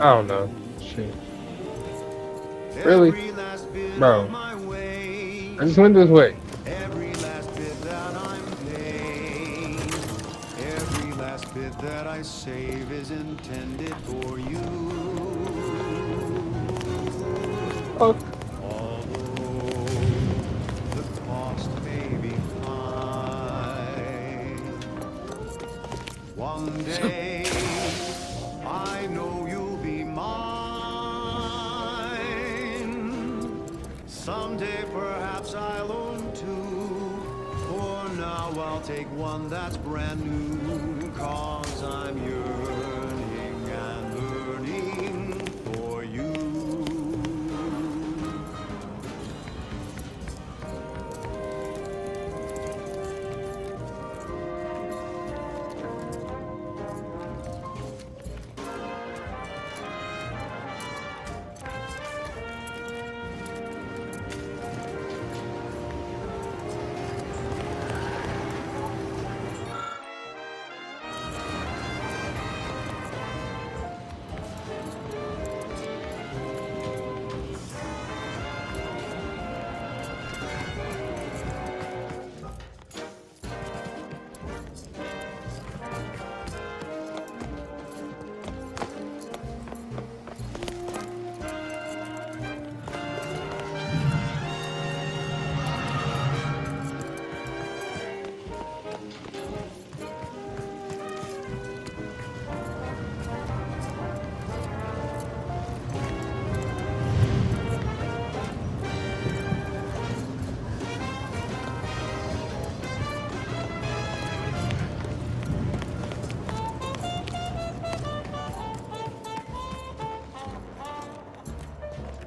I don't know. Shit. Really? Bro. I just went this way. Every last bit that I'm paying, every last bit that I save is intended for you. Okay. Although the cost may be high, one day I know you'll be mine. Someday perhaps I'll own two. For now I'll take one that's brand new. 'Cause I'm yearning and yearning for you.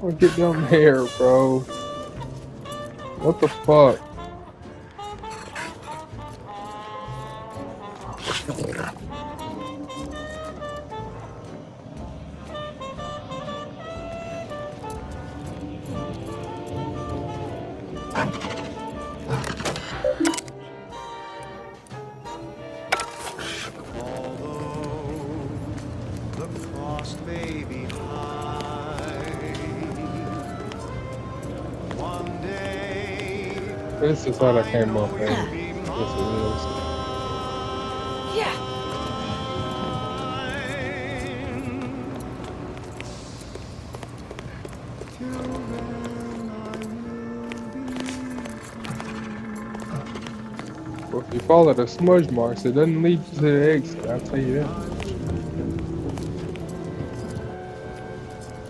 Oh, get down there, bro. What the fuck? The cost may be high. One day This is what I came up with. Yes, it is. Yeah. Well, if you follow the smudge marks, it doesn't lead you to the exit. I'll tell you that.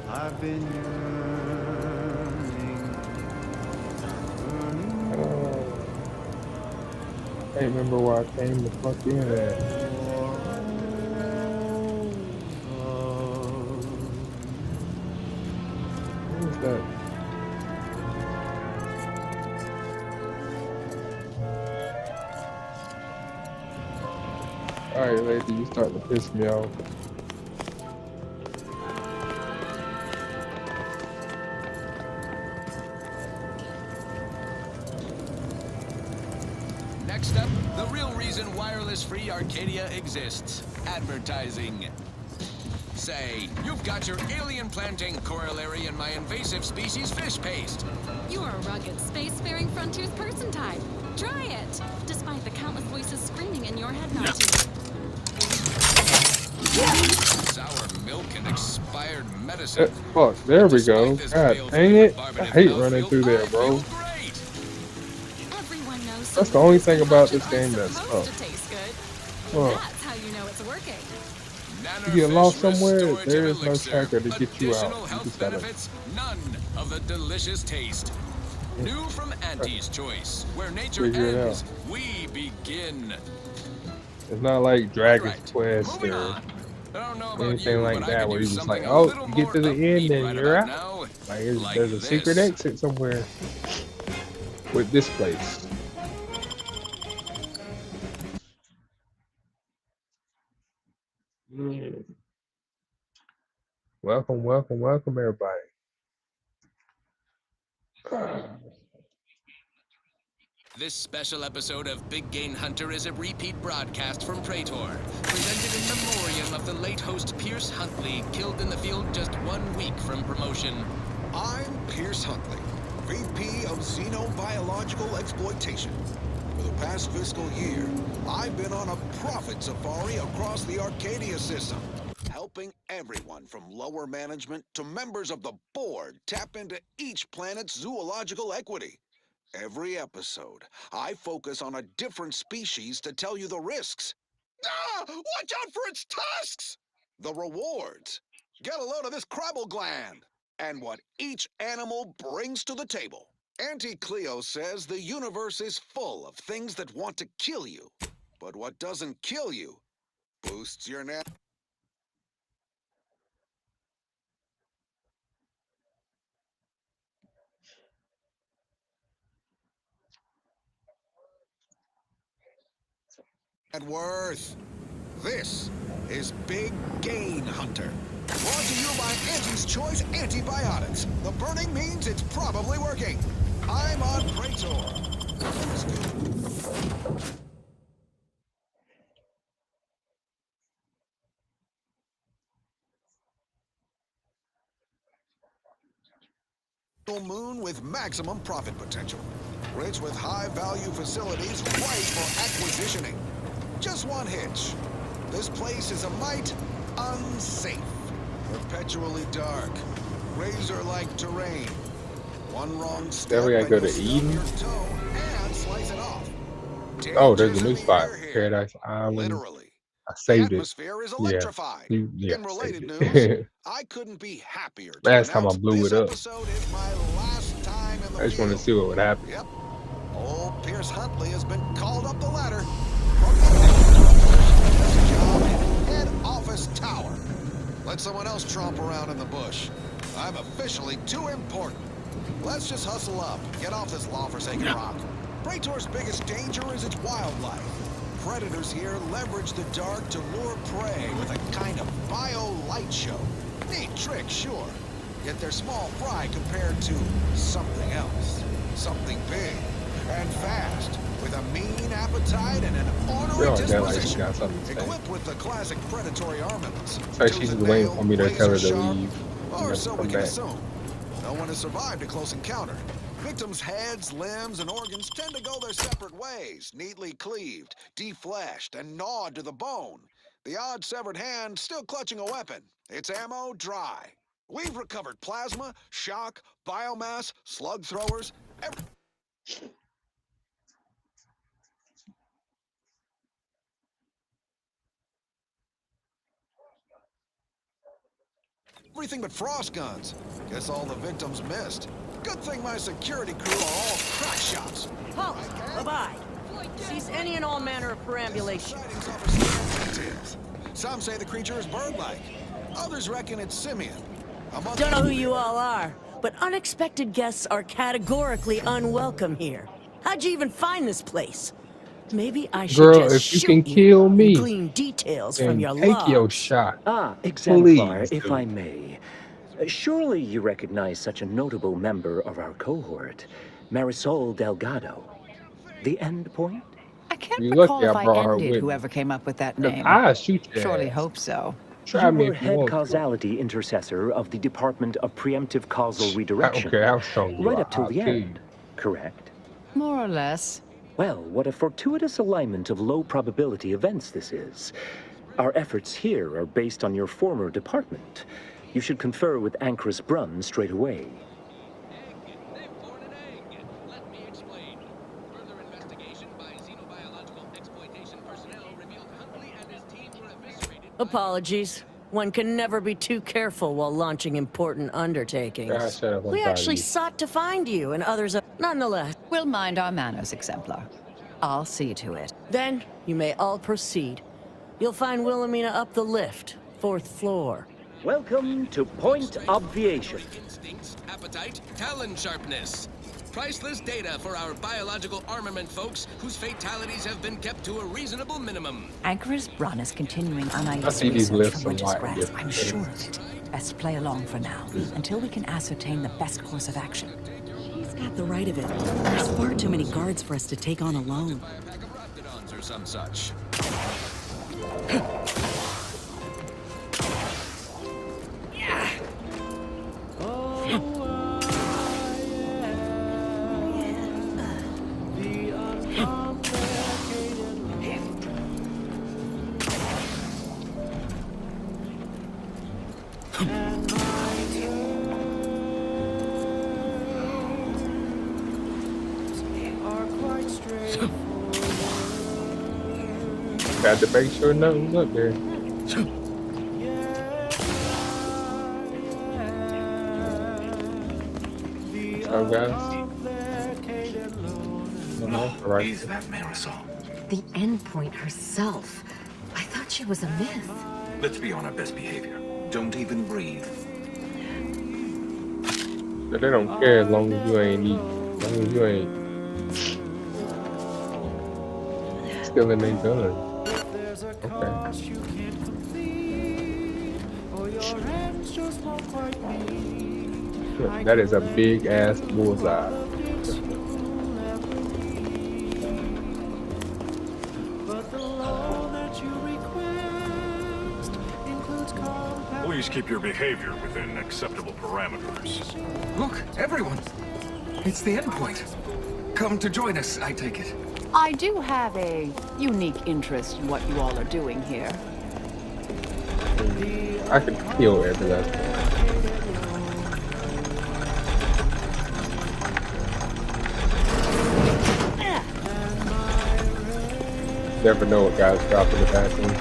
I've been I can't remember where I came the fuck in at. that. Alright, lady, you starting to piss me off. Next up, the real reason wireless-free Arcadia exists. Advertising. Say, you've got your alien-planting corollary in my invasive species fish paste. You are a rugged, spacefaring frontiers person type. Try it, despite the countless voices screaming in your head not to. Sour milk and expired medicine. Fuck, there we go. God dang it. I hate running through there, bro. That's the only thing about this game that's tough. That's how you know it's working. You get lost somewhere, there is no tracker to get you out. You just gotta... None of the delicious taste. New from Auntie's Choice, where nature Figure it ends, out. we begin. It's not like Dragon's Quest or anything like that where you just like, oh, you get to the end and you're out. Like, there's a secret exit somewhere with this place. Welcome, welcome, welcome, everybody. This special episode of Big Game Hunter is a repeat broadcast from Praetor, presented in memoriam of the late host Pierce Huntley, killed in the field just 1 week from promotion. I'm Pierce Huntley, VP of Xenobiological Exploitation. For the past fiscal year, I've been on a profit safari across the Arcadia system, helping everyone from lower management to members of the board tap into each planet's zoological equity. Every episode, I focus on a different species to tell you the risks. Ah! Watch out for its tusks! The rewards. Get a load of this crabble gland. And what each animal brings to the table. Auntie Cleo says the universe is full of things that want to kill you. But what doesn't kill you boosts your net. Worth. This is Big Game Hunter. Brought to you by Auntie's Choice Antibiotics. The burning means it's probably working. I'm on Praetor. Moon with maximum profit potential. Rich with high-value facilities ripe for acquisitioning. Just one hitch. This place is a mite unsafe. Perpetually dark. Razor-like terrain. One wrong step Then we gotta go to Eden. Oh, there's a new spot. Paradise Island. Literally. I saved it. Atmosphere is Yeah. electrified. Yeah, In related saved news, it. I couldn't be happier to Last time I announce blew this it up. episode is my last time in the I just want to see what would happen. Yep. Old Pierce Huntley has been called up the ladder. Job in head office tower. Let someone else tromp around in the bush. I'm officially too important. Let's just hustle up. Get off this law-forsaken rock. Praetor's biggest danger is its wildlife. Predators here leverage the dark to lure prey with a kind of bio-light show. Neat trick, sure. Yet they're small fry compared to something else. Something big and fast, with a mean appetite and an ornery disposition. Equipped with the classic predatory armaments. So she's just waiting for me to tell her to leave. Or so we Come can back. assume. No one has survived a close encounter. Victims' heads, limbs, and organs tend to go their separate ways, neatly cleaved, defleshed, and gnawed to the bone. The odd severed hand still clutching a weapon. Its ammo dry. We've recovered plasma, shock, biomass, slug throwers, everything but frost guns. Guess all the victims missed. Good thing my security crew are all crack shots. Halt! Bye-bye. Cease any and all manner of perambulation. Some say the creature is bird-like. Others reckon it's simian. Don't know who you all are, but unexpected guests are categorically unwelcome here. How'd you even find this place? Maybe I should Girl, just if you shoot can kill and me, glean details from then your take your logs. shot. Exemplar, Please if do. I may. Surely you recognize such a notable member of our cohort, Marisol Delgado. The Endpoint? I can't You recall lucky I if I brought her ended with me. whoever came up with that 'Cause name. I shoot your Surely ass. hope so. Try You me were if you head want to. causality intercessor of the Department of Preemptive Causal Redirection. Okay, how strong you Right are. up till I'll the kill end, correct? More or less. Well, what a fortuitous alignment of low probability events this is. Our efforts here are based on your former department. You should confer with Ancrus Brunn straight away. Apologies. One can never be too careful while launching important undertakings. God, shut up, I'm We proud of actually you. sought to find you and others. Nonetheless, We'll mind our manners, Exemplar. I'll see to it. then you may all proceed. You'll find Wilhelmina up the lift, 4th floor. Welcome to Point Obviation. Instincts, appetite, talent sharpness. Priceless data for our biological armament folks whose fatalities have been kept to a reasonable minimum. Ancrus Brunn is continuing I unaided see these research lists from a Winter's lot. Grasp. I'm sure of it. Best play along for now, until we can ascertain the best course of action. He's got the right of it. There's far too many guards for us to take on alone. Or some such. Got to make sure nothing's up there. So guys. Right. Is that Marisol? The Endpoint herself. I thought she was a myth. Let's be on our best behavior. Don't even breathe. But they don't care as long as you ain't eating. As long as you ain't stealing their gun. Okay. That is a big ass bullseye. Please keep your behavior within acceptable parameters. Look, everyone! It's the Endpoint. Come to join us, I take it. I do have a unique interest in what you all are doing here. I could kill every last one. Never know what guys drop in the bathroom.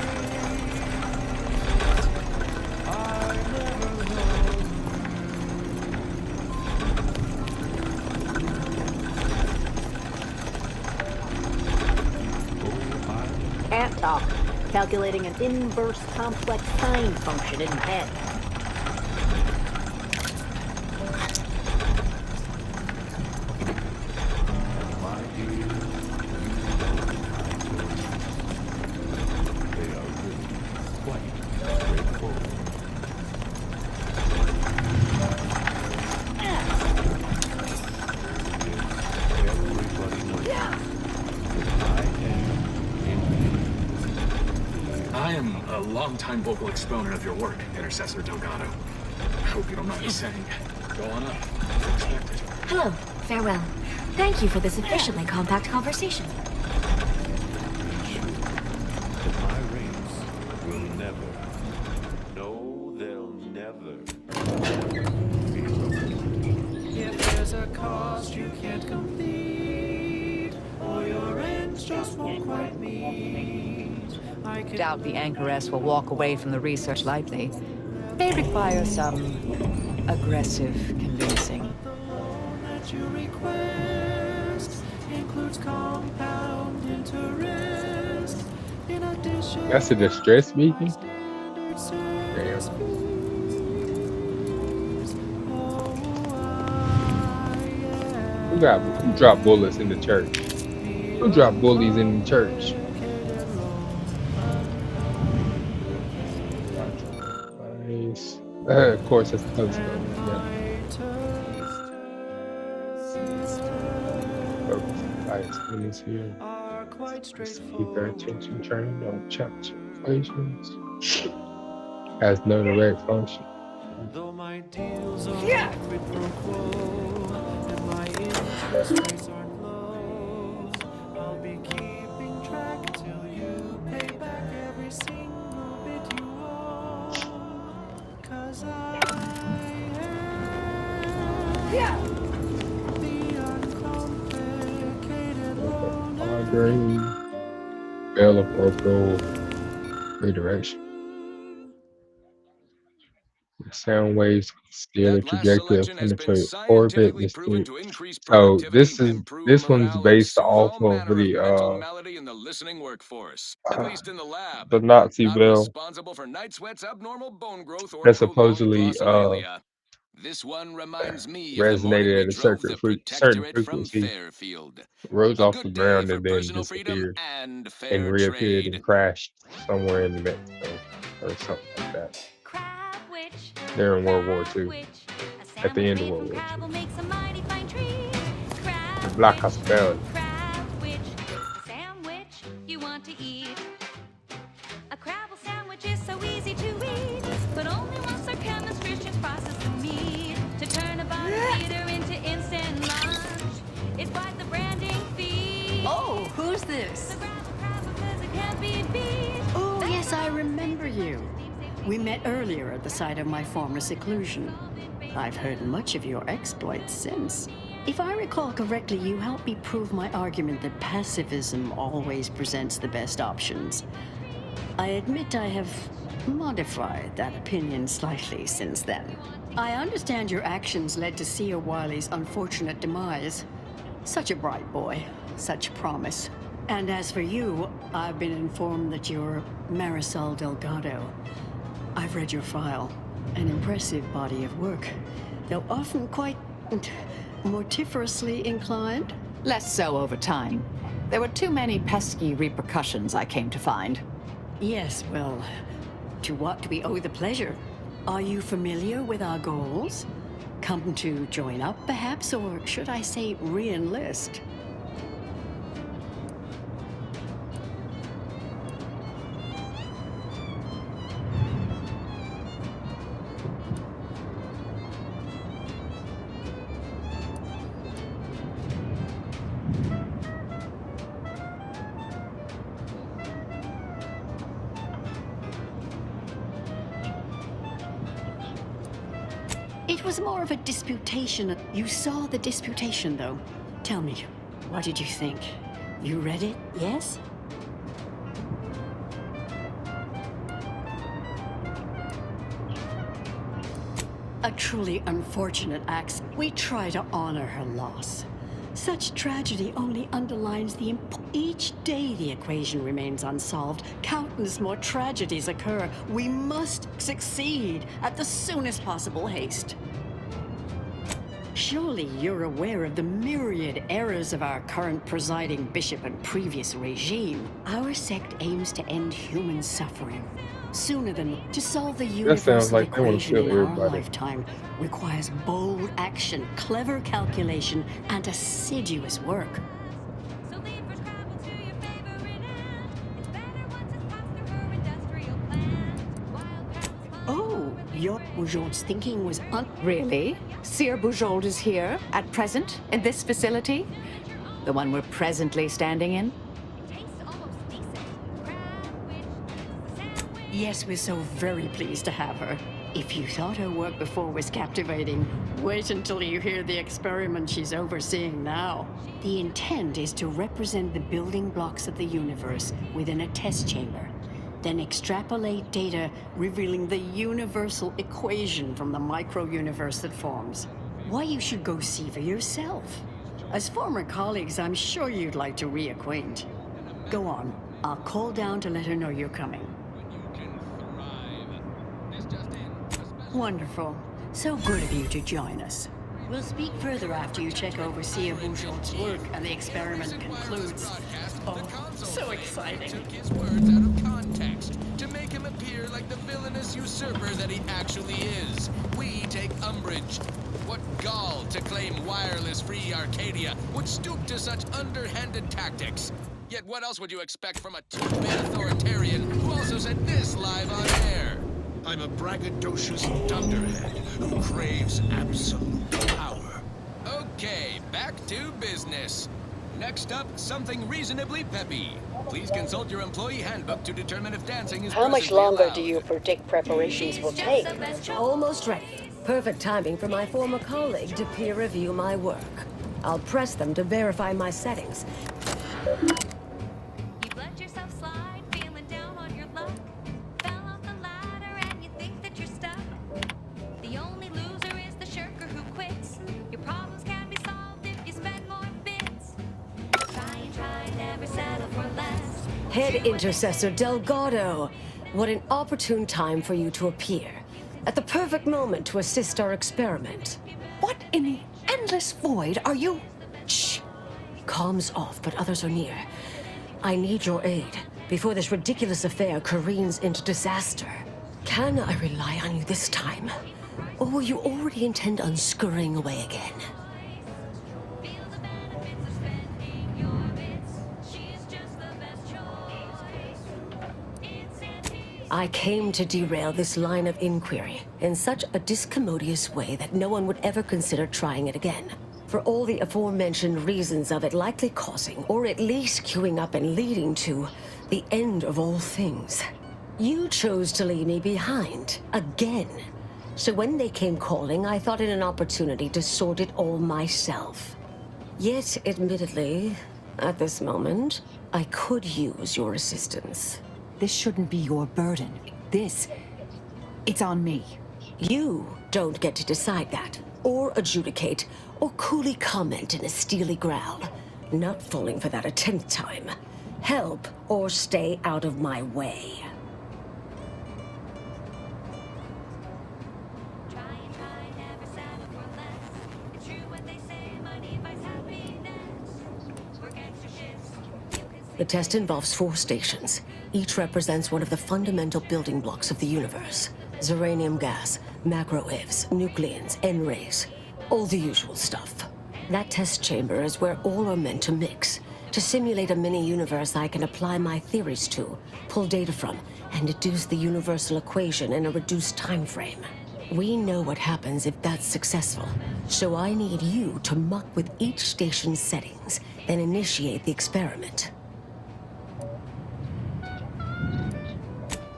Ant talk. Calculating an inverse complex sine function in head. I am a long-time vocal exponent of your work, Intercessor Delgado. I hope you don't mind me saying. Go on up. Expect it. Hello. Farewell. Thank you for this efficiently compact conversation. My rings will never. No, they'll never. If there's a cost you can't complete, or your ends just won't quite meet, I can Doubt the Anchoress will walk away from the research lightly. They require some aggressive convincing. that you request includes compound interest. In addition, That's a distress meeting? Damn. Who dropped bullets in the church? Who dropped bullies in the church? Nice. Of course, it's a telescope. Yeah. Focus bias students here. Just keep their attention trained on challenging equations. Has no direct function. Though my deals are quid pro quo, and my interest rates aren't low, I'll be keeping track till you pay back every single bit you owe. 'Cause I am the uncomplicated loner. Bell of orbital redirection. Sound waves steer the trajectory of penetrate orbit. So this one's based off of the in the listening workforce, uh, at least in the lab. the Nazi Not bell responsible for night sweat's abnormal bone growth or that prolonged supposedly glossolalia. This one reminds me of the morning resonated we at a drove the certain Protectorate from frequency, Fairfield. rose A off the good day ground for and then personal freedom disappeared and and fair reappeared and trade. crashed somewhere in Mexico or something like that during World War II. At the end of World War II. The Black Hospital. You want to eat. A Crabble sandwich is so easy to eat, but only once our chemisticians process the meat to turn a body feeder into instant lunch. It's quite the branding feat. Oh, who's this? Oh, yes, I remember you. We met earlier at the site of my former seclusion. I've heard much of your exploits since. If I recall correctly, you helped me prove my argument that pacifism always presents the best options. I admit I have modified that opinion slightly since then. I understand your actions led to Seer Wiley's unfortunate demise. Such a bright boy, such promise. And as for you, I've been informed that you're Marisol Delgado. I've read your file. An impressive body of work, though often quite mortiferously inclined. Less so over time. There were too many pesky repercussions, I came to find. Yes, well, to what do we owe the pleasure? Are you familiar with our goals? Come to join up, perhaps, or should I say re-enlist? It was more of a disputation. You saw the disputation, though. Tell me, what did you think? You read it, yes? A truly unfortunate accident. We try to honor her loss. Such tragedy only underlines the each day the equation remains unsolved, countless more tragedies occur. We must succeed at the soonest possible haste. Surely you're aware of the myriad errors of our current presiding bishop and previous regime. Our sect aims to end human suffering sooner than to solve the universal equation in our lifetime requires bold action, clever calculation, and assiduous work. Oh, your Bourgeois thinking was Really? Seer Bourgeois is here, at present, in this facility? The one we're presently standing in? Yes, we're so very pleased to have her. If you thought her work before was captivating, wait until you hear the experiment she's overseeing now. The intent is to represent the building blocks of the universe within a test chamber, then extrapolate data revealing the universal equation from the micro-universe that forms. Why, you should go see for yourself. As former colleagues, I'm sure you'd like to reacquaint. Go on. I'll call down to let her know you're coming. Wonderful. So good of you to join us. We'll speak further after you check over Sia Bouchard's work and the experiment concludes. Oh, so exciting. Took his words out of context to make him appear like the villainous usurper that he actually is. We take umbrage. What gall to claim wireless-free Arcadia would stoop to such underhanded tactics. Yet what else would you expect from a two-bit authoritarian who also said this live on air? I'm a braggadocious dunderhead who craves absolute power. Okay, back to business. Next up, something reasonably peppy. Please consult your employee handbook to determine if dancing is How much presently longer allowed. do you predict preparations will take? Almost ready. Perfect timing for my former colleague to peer review my work. I'll press them to verify my settings. You've let yourself slide, feeling down on your luck. Fell off the ladder and you think that you're stuck. The only loser is the shirker who quits. Your problems can be solved if you spend more bits. Try, never settle for less. Head Intercessor Delgado. What an opportune time for you to appear. At the perfect moment to assist our experiment. What in the endless void are you? Shh. Comms off, but others are near. I need your aid before this ridiculous affair careens into disaster. Can I rely on you this time? Or will you already intend on scurrying away again? I came to derail this line of inquiry in such a discommodious way that no one would ever consider trying it again. For all the aforementioned reasons of it likely causing, or at least queuing up and leading to, the end of all things. You chose to leave me behind, again. So when they came calling, I thought it an opportunity to sort it all myself. Yet, admittedly, at this moment, I could use your assistance. This shouldn't be your burden. It's on me. You don't get to decide that, or adjudicate, or coolly comment in a steely growl. Not falling for that a 10th time. Help, or stay out of my way. The test involves 4 stations. Each represents one of the fundamental building blocks of the universe. Zeranium gas, macro-IVs, nucleons, N-rays. All the usual stuff. That test chamber is where all are meant to mix. To simulate a mini-universe I can apply my theories to, pull data from, and deduce the universal equation in a reduced time frame. We know what happens if that's successful. So I need you to muck with each station's settings, then initiate the experiment.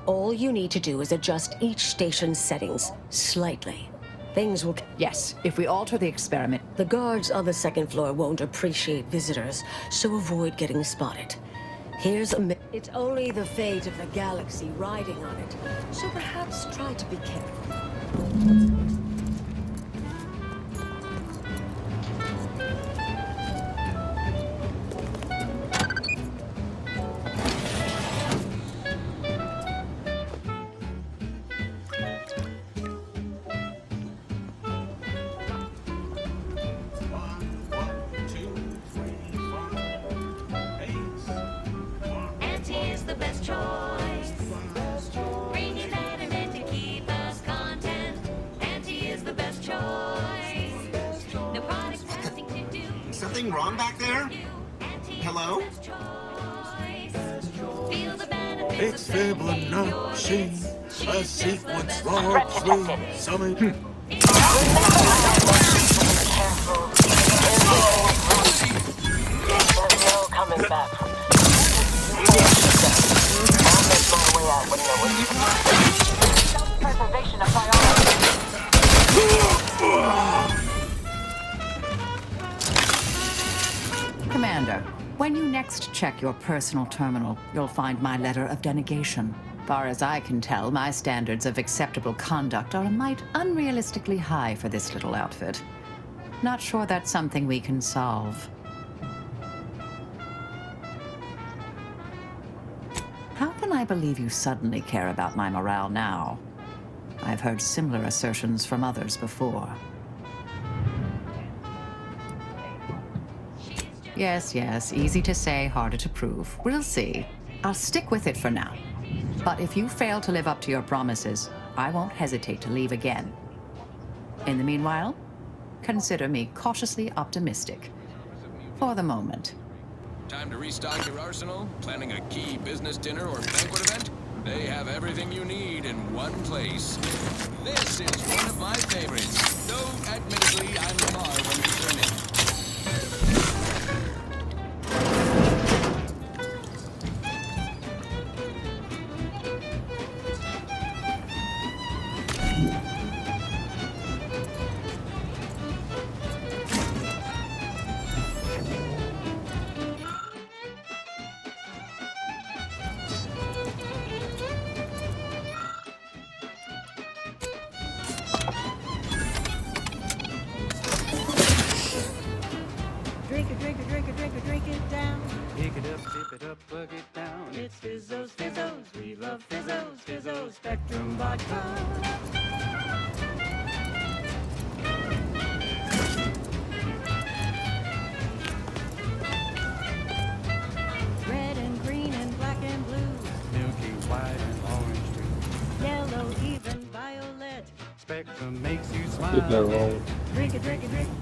All you need to do is adjust each station's settings slightly. Things will... Yes, if we alter the experiment... The guards on the 2nd floor won't appreciate visitors, so avoid getting spotted. Here's a... It's only the fate of the galaxy riding on it, so perhaps try to be careful. Something wrong back there? Hello? It's Fibonacci, a sequence largely summoned. Coming back from I'll make my way out when no one's self-preservation a priority. Commander, when you next check your personal terminal, you'll find my letter of denegation. Far as I can tell, my standards of acceptable conduct are a mite unrealistically high for this little outfit. Not sure that's something we can solve. How can I believe you suddenly care about my morale now? I've heard similar assertions from others before. Yes, yes, easy to say, harder to prove. We'll see. I'll stick with it for now. But if you fail to live up to your promises, I won't hesitate to leave again. In the meanwhile, consider me cautiously optimistic. For the moment. Time to restock your arsenal? Planning a key business dinner or banquet event? They have everything you need in one place. This is one of my favorites, though admittedly I'm far from discerning. Drink it, drink it, drink it, drink it, drink it down. Pick it up, tip it up, plug it down. It's Fizzos, Fizzos, we love Fizzos, Fizzos, Spectrum Vodka. Red and green and black and blue. Milky white and orange too. Yellow, even violet. Spectrum makes you smile. Get that wrong. Drink it, drink it, drink it.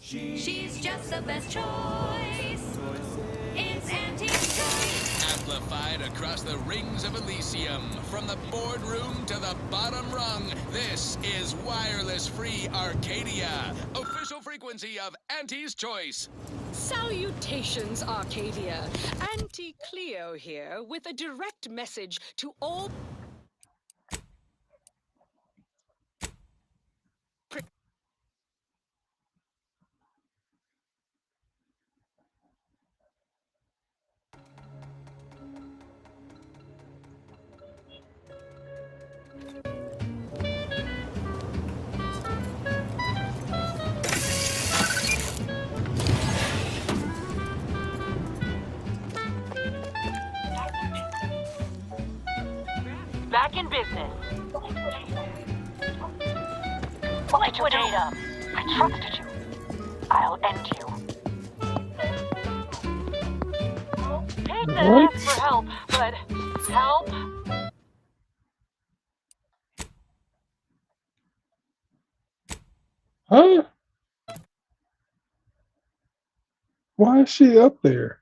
She's just the best choice. It's Auntie's choice. Amplified across the rings of Elysium, from the boardroom to the bottom rung, this is wireless-free Arcadia, official frequency of Auntie's Choice. Salutations, Arcadia. Auntie Cleo here with a direct message to all... Back in business. Liquidate. I trusted you. I'll end you. Hate to ask for help, but help? Huh? Why is she up there?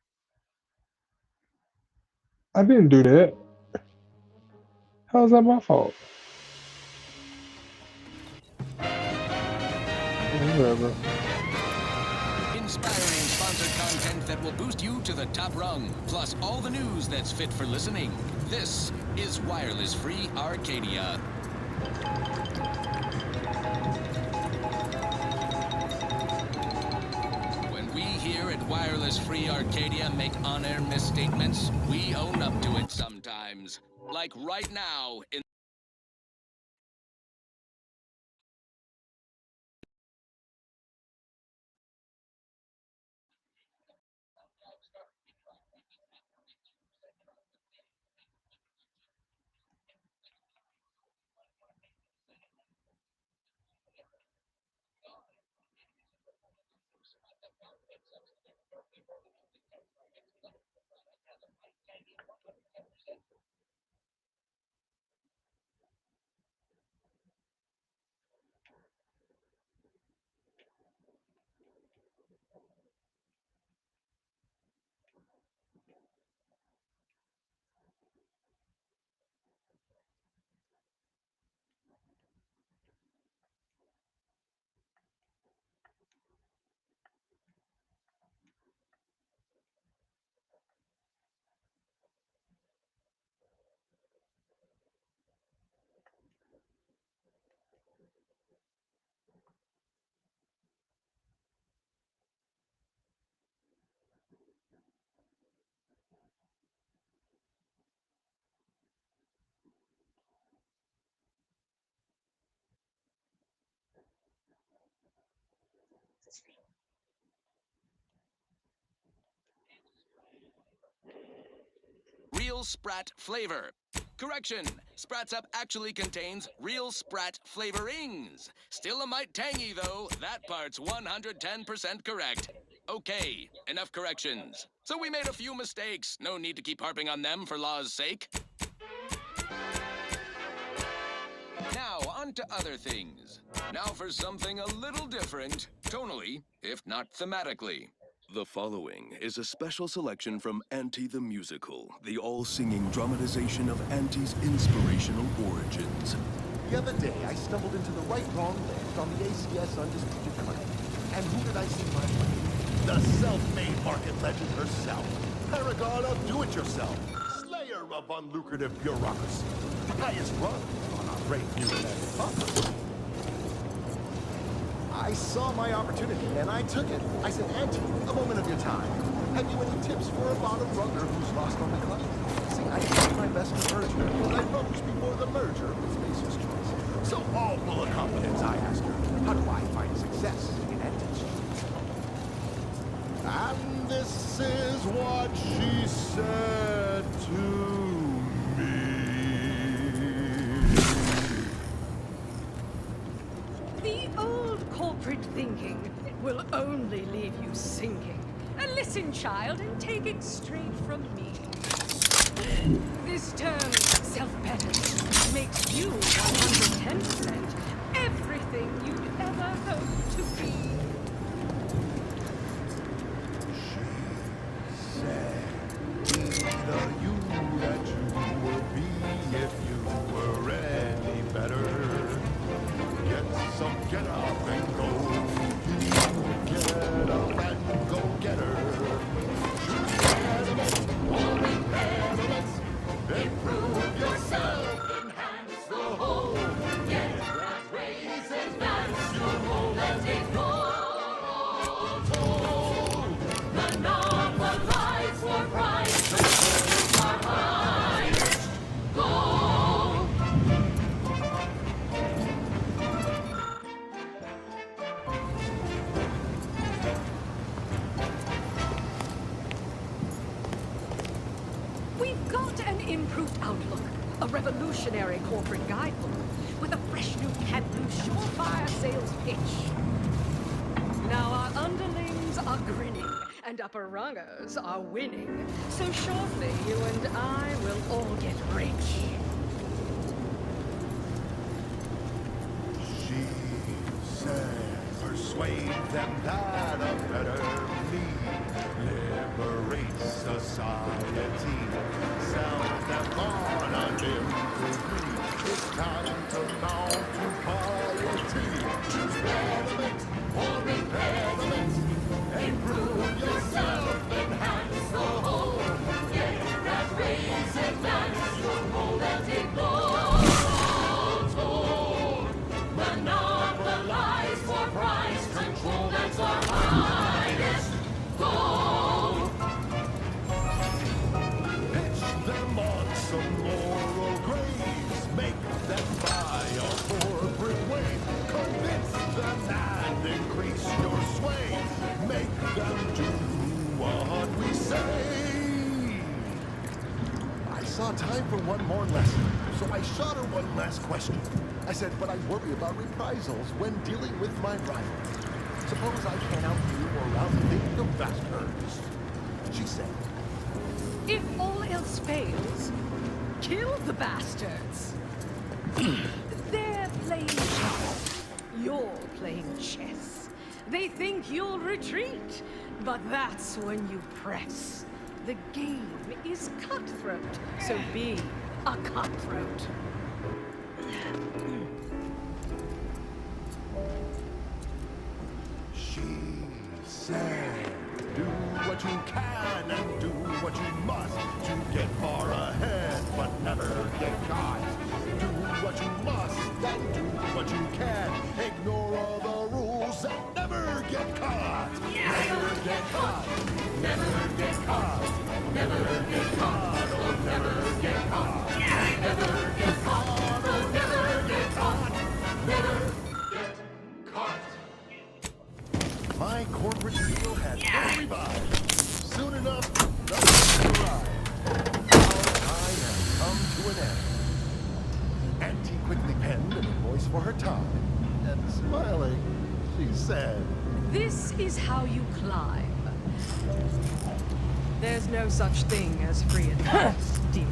I didn't do that. How's that my fault? Whatever. Inspiring sponsored content that will boost you to the top rung, plus all the news that's fit for listening. This is wireless-free Arcadia. When we here at wireless-free Arcadia make on-air misstatements, we own up to it sometimes. Like right now in real Sprat flavor. Correction, Sprats Up actually contains real Sprat flavorings. Still a mite tangy, though. That part's 110% correct. Okay, enough corrections. So we made a few mistakes. No need to keep harping on them for law's sake. Now, on to other things. Now for something a little different, tonally, if not thematically. The following is a special selection from Auntie the Musical, the all-singing dramatization of Auntie's inspirational origins. The other day, I stumbled into the right-wrong list on the ACS Undisputed Claim. And who did I see my way? The self-made market legend herself. Paragon of do-it-yourself. Slayer of unlucrative bureaucracy. Highest run on our great new land. I saw my opportunity, and I took it. I said, Auntie, a moment of your time. Have you any tips for a bottom runner who's lost on the club? See, I tried my best to merge her, but I rose before the merger with Spacer's Choice. So all full of confidence, I asked her, how do I find success in Antics? And this is what she said to me. The old corporate thinking will only leave you sinking. Listen, child, and take it straight from me. This term, self-betterment, makes you 110% everything you'd ever hope to be. She said, the you that you will be if you were any better. Get up and go. Get up and go get her. Improve yourself, enhance the whole. Get that raise, advance your whole and take all told. Monopolize for price, the our highest goal. We've got an improved outlook, a revolutionary corporate guidebook, with a fresh new can-do surefire sales pitch. Now our underlings are grinning, and upper rungers are winning. So shortly, you and I will all get rich. She said, persuade them that a better me liberates society. Sell them on an improved me. It's time to mount to piety. Choose betterment or repairment. Improve yourself, enhance the whole. Get that raise, advance your whole and take all told. Monopolize for price control, that's our highest goal. Pitch them on some laurel graves. Make them buy a corporate way. Convince them and increase your sway. Make them do what we say. I saw time for one more lesson, so I shot her one last question. I said, but I worry about reprisals when dealing with my rival. Suppose I can't outdo or outthink the bastards. She said, If all else fails, kill the bastards. They're playing chess. You're playing chess. They think you'll retreat, but that's when you press. The game is cutthroat, so be a cutthroat. she said, do what you can and do what you must to get far ahead, but never get caught. Do what you must and do what you can. Ignore all the rules and never get caught. Never get caught. Never get caught. Never get caught. Oh, never get caught. Never get caught. Oh, never get caught. Never get caught. My corporate deal had been revived. Soon enough, the arrived. thanks for her time. And smiling, she said, This is how you climb. There's no such thing as free advice, dear.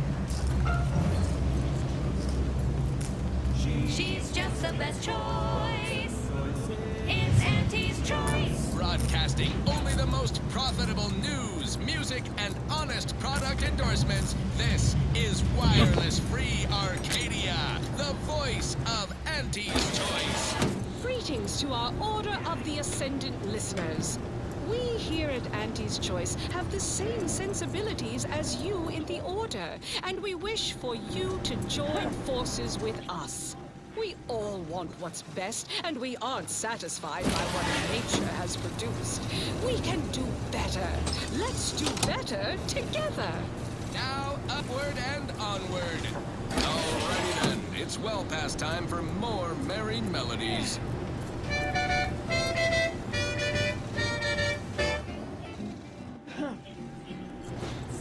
She's just the best choice. It's Auntie's choice. Broadcasting only the most profitable news, music, and honest product endorsements. This is Wireless Free Arcadia, the voice of Auntie's choice. Greetings to our Order of the Ascendant listeners. We here at Auntie's Choice have the same sensibilities as you in the Order, and we wish for you to join forces with us. We all want what's best, and we aren't satisfied by what nature has produced. We can do better. Let's do better together. Now, upward and onward. Alrighty then, it's well past time for more merry melodies.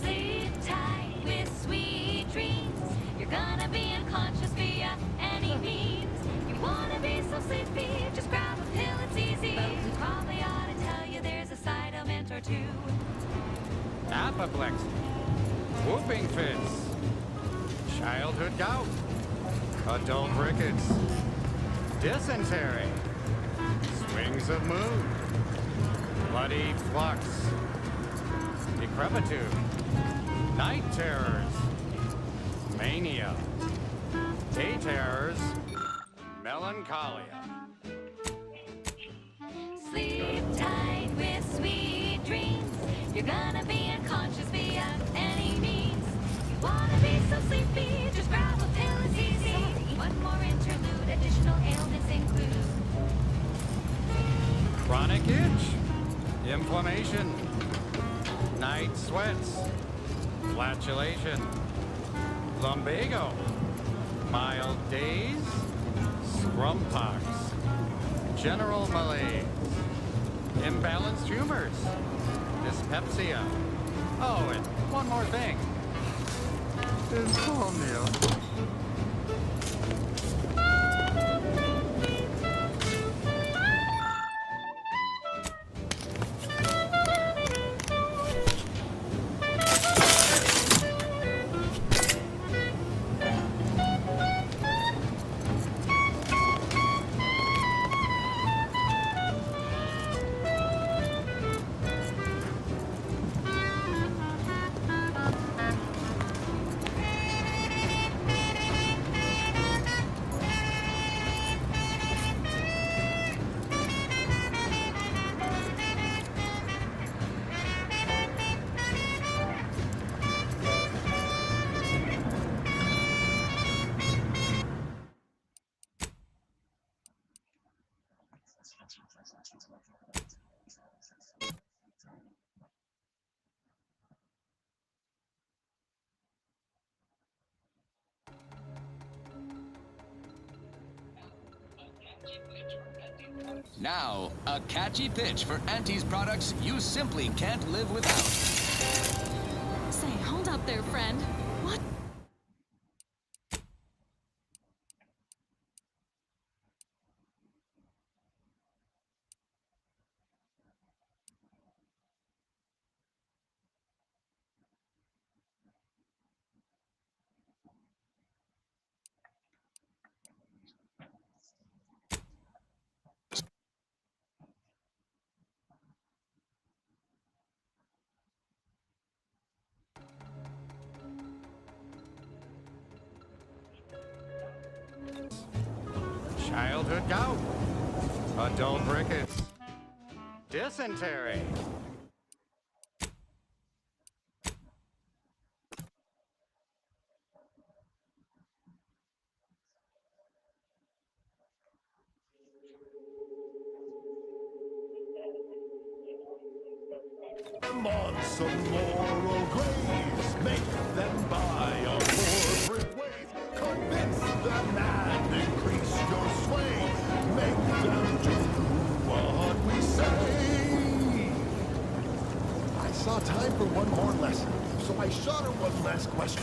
Sleep tight with sweet dreams. You're gonna be unconscious via any means. You wanna be so sleepy, just grab a pill, it's easy. But we probably ought to tell you there's a side element or two. Apoplexy, whooping fits, childhood gout, adult rickets, dysentery, swings of mood, bloody flux, decrepitude, night terrors, mania, day terrors, melancholia. Sleep tight with sweet dreams. You're gonna be unconscious via any means. You wanna be so sleepy, just grab a pill, it's easy. One more interlude, additional ailments include Chronic itch, inflammation, night sweats, flatulation, lumbago, mild days, scrumpox, general malaise, imbalanced humors, dyspepsia. Oh, and one more thing. Insomnia. Now, a catchy pitch for Auntie's products you simply can't live without. Say, hold up there, friend. What? Childhood gout, adult rickets, dysentery. I'm on some moral graves. Make them buy a corporate ways. Convince them and increase your sway. Make them do what we say. I saw time for one more lesson, so I shot her one last question.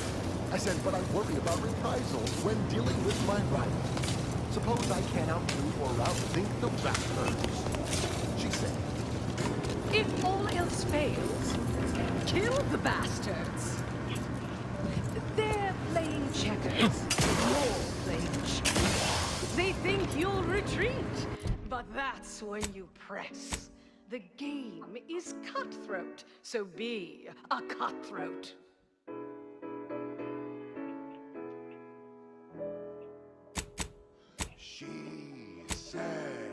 I said, but I worry about reprisals when dealing with my rival. Suppose I can outdo or outthink the bastards. She said. If all else fails, kill the bastards. They're playing checkers. You're playing checkers. They think you'll retreat, but that's when you press. The game is cutthroat, so be a cutthroat. She said,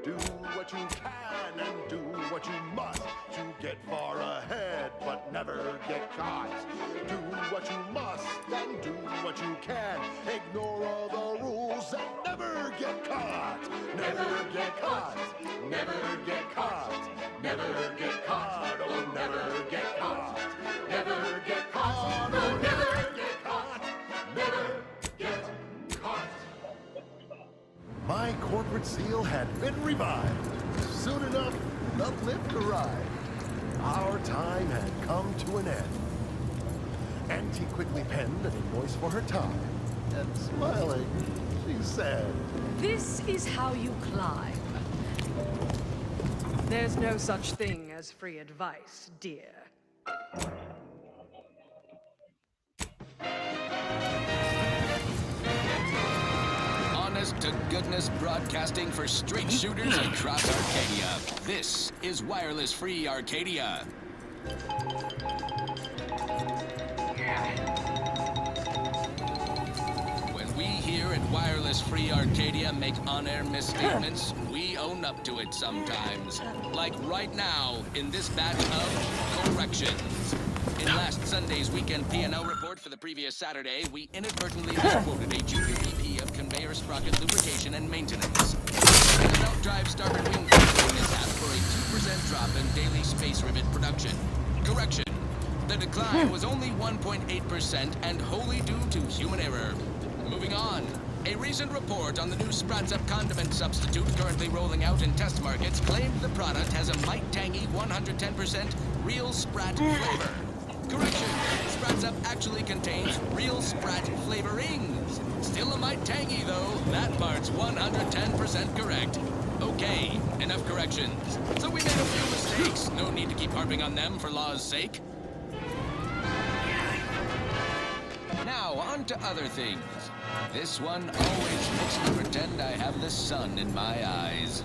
do what you can and do what you must to get far ahead, but never get caught. Do what you must and do what you can. Ignore all the rules and never get caught. Never get caught. Never get caught. Never get caught. Oh, never get caught. Never get caught. Oh, never get caught. Never get caught. My corporate zeal had been revived. Soon enough, the lift arrived. Our time had come to an end. Auntie quickly penned an invoice for her time, and smiling, she said, This is how you climb. There's no such thing as free advice, dear. Honest to goodness broadcasting for straight shooters across Arcadia. This is Wireless Free Arcadia. When we here at Wireless Free Arcadia make on-air misstatements, we own up to it sometimes. Like right now, in this batch of corrections. In last Sunday's weekend P&L report for the previous Saturday, we inadvertently misquoted a junior VP of conveyor sprocket lubrication and maintenance. The belt drive starboard wing mishap for a 2% drop in daily space rivet production. Correction. The decline was only 1.8% and wholly due to human error. Moving on. A recent report on the new Sprats Up condiment substitute currently rolling out in test markets claimed the product has a might tangy 110% real Sprat flavor. Correction. Sprats Up actually contains real Sprat flavorings. Still a mite tangy though. That part's 110% correct. Okay, enough corrections. So we made a few mistakes. No need to keep harping on them for law's sake. Now, on to other things. This one always makes me pretend I have the sun in my eyes.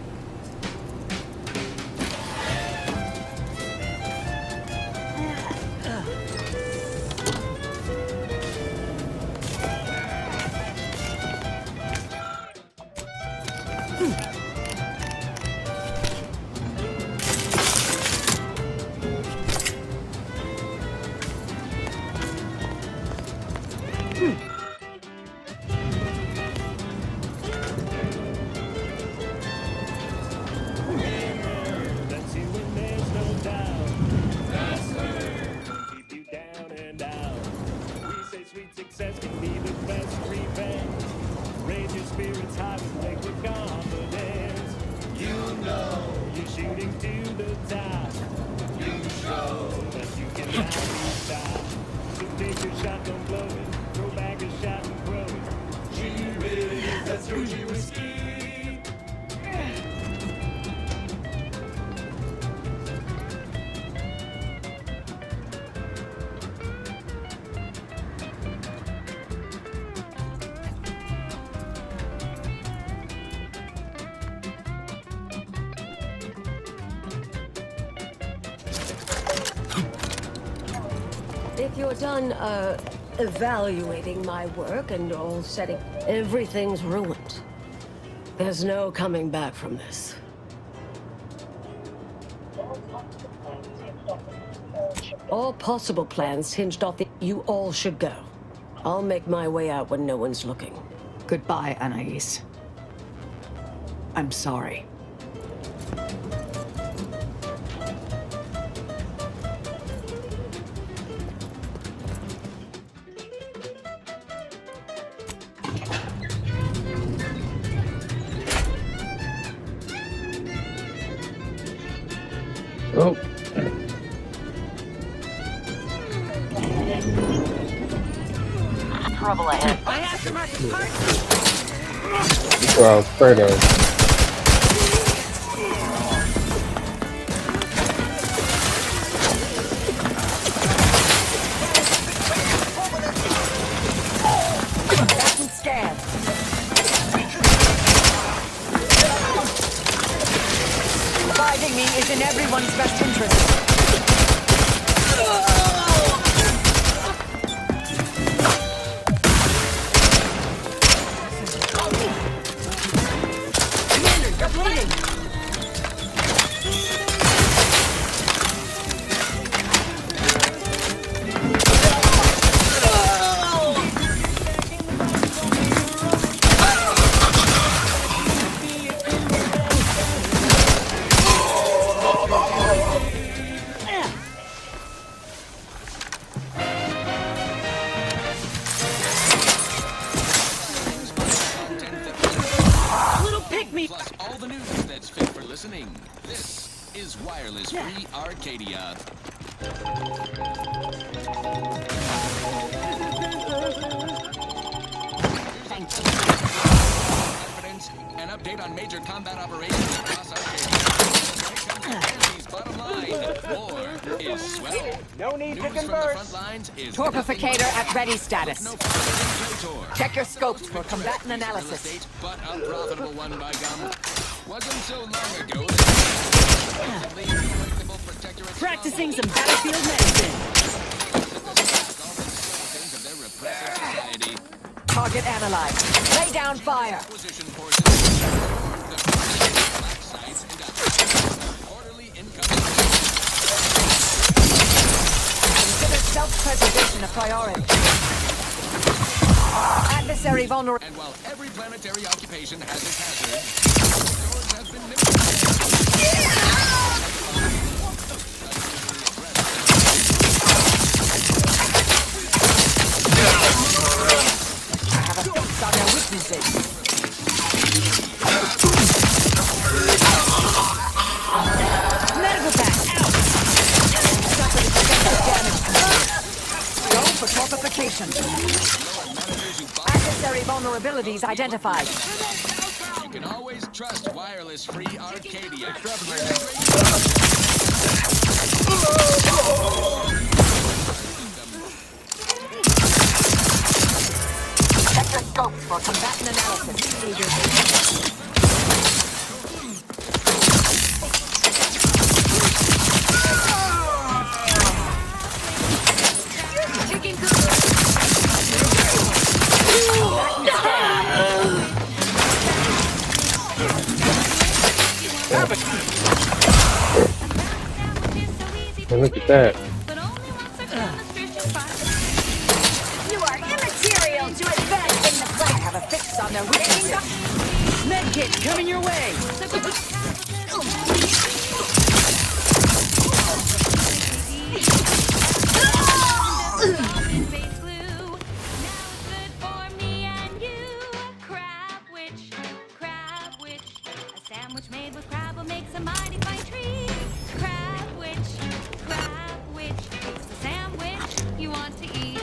If you're done, evaluating my work and all setting, everything's ruined. There's no coming back from this. All possible plans hinged off the... You all should go. I'll make my way out when no one's looking. Goodbye, Anais. I'm sorry. Oh. Trouble ahead. I have to mark the parts. what I was afraid of. Surviving me is in everyone's best interest. Commander, you're bleeding. Plus all the news that's fit for listening. This is Wireless Free Arcadia. Confidence, an update on major combat operations across Arcadia. Bottom line, war is swell. No need news to from the converse. front lines is Torpificator at ready status. no further Check your scopes for combatant analysis. but a profitable one by gum. Wasn't so long ago Practicing some battlefield medicine. Target analyzed. Lay down fire. Consider self-preservation a priority. Adversary vulnerable. And while every planetary occupation has its hazards, yours has been mitigated. I have a fix on their weaknesses. Medical pack, out! Suffered extensive damage. Go for torpification. Adversary vulnerabilities identified. You can always trust Wireless Free Arcadia. Check your scopes for combatant analysis. And look at that. You are immaterial to advance in the plan. Have a fix on their weaknesses. Medkit coming your way. Made with crab will make some mighty fine treat. Crab witch, it's a sandwich you want to eat.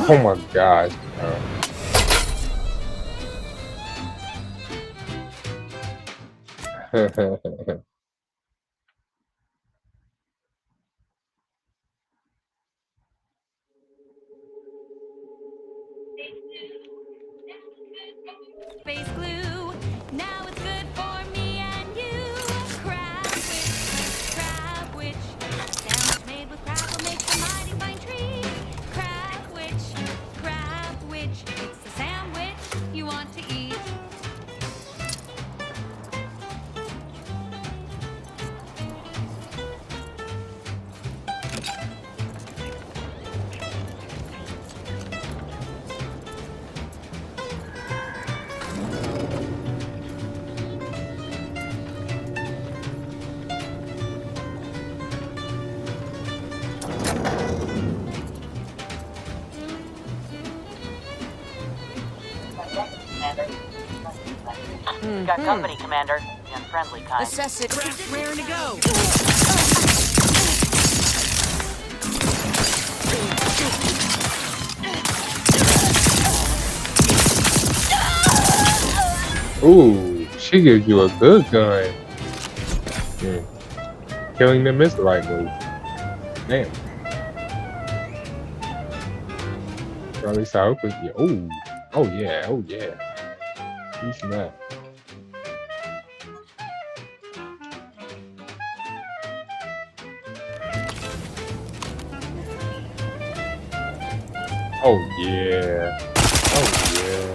Oh my gosh. Space glue, now it's good for me and you. Crab witch, a sandwich made with crab will make some mighty fine treat. Crab witch, it's the sandwich you want to eat. got company, Commander. The unfriendly kind. Assess it. Raring to go. Ooh, she gives you a good gun. Killing them is the right move. Damn. Or at least I hope it. Yeah. Ooh. Oh yeah. Oh yeah. Use that. Oh yeah. Oh yeah.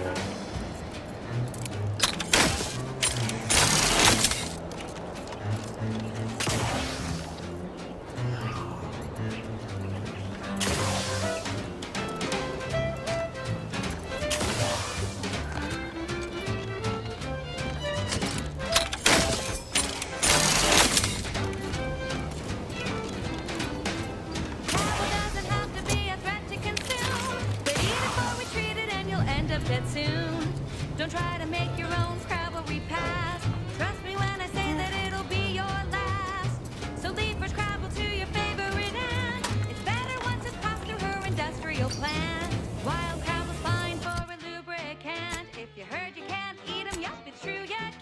Dead soon. Don't try to make your own Crabble repass. Trust me when I say that it'll be your last. So leave first Crabble to your favorite aunt. It's better once it's passed through her industrial plant. Wild Crabble's fine for a lubricant. If you heard you can't eat 'em, yup, it's true you can't.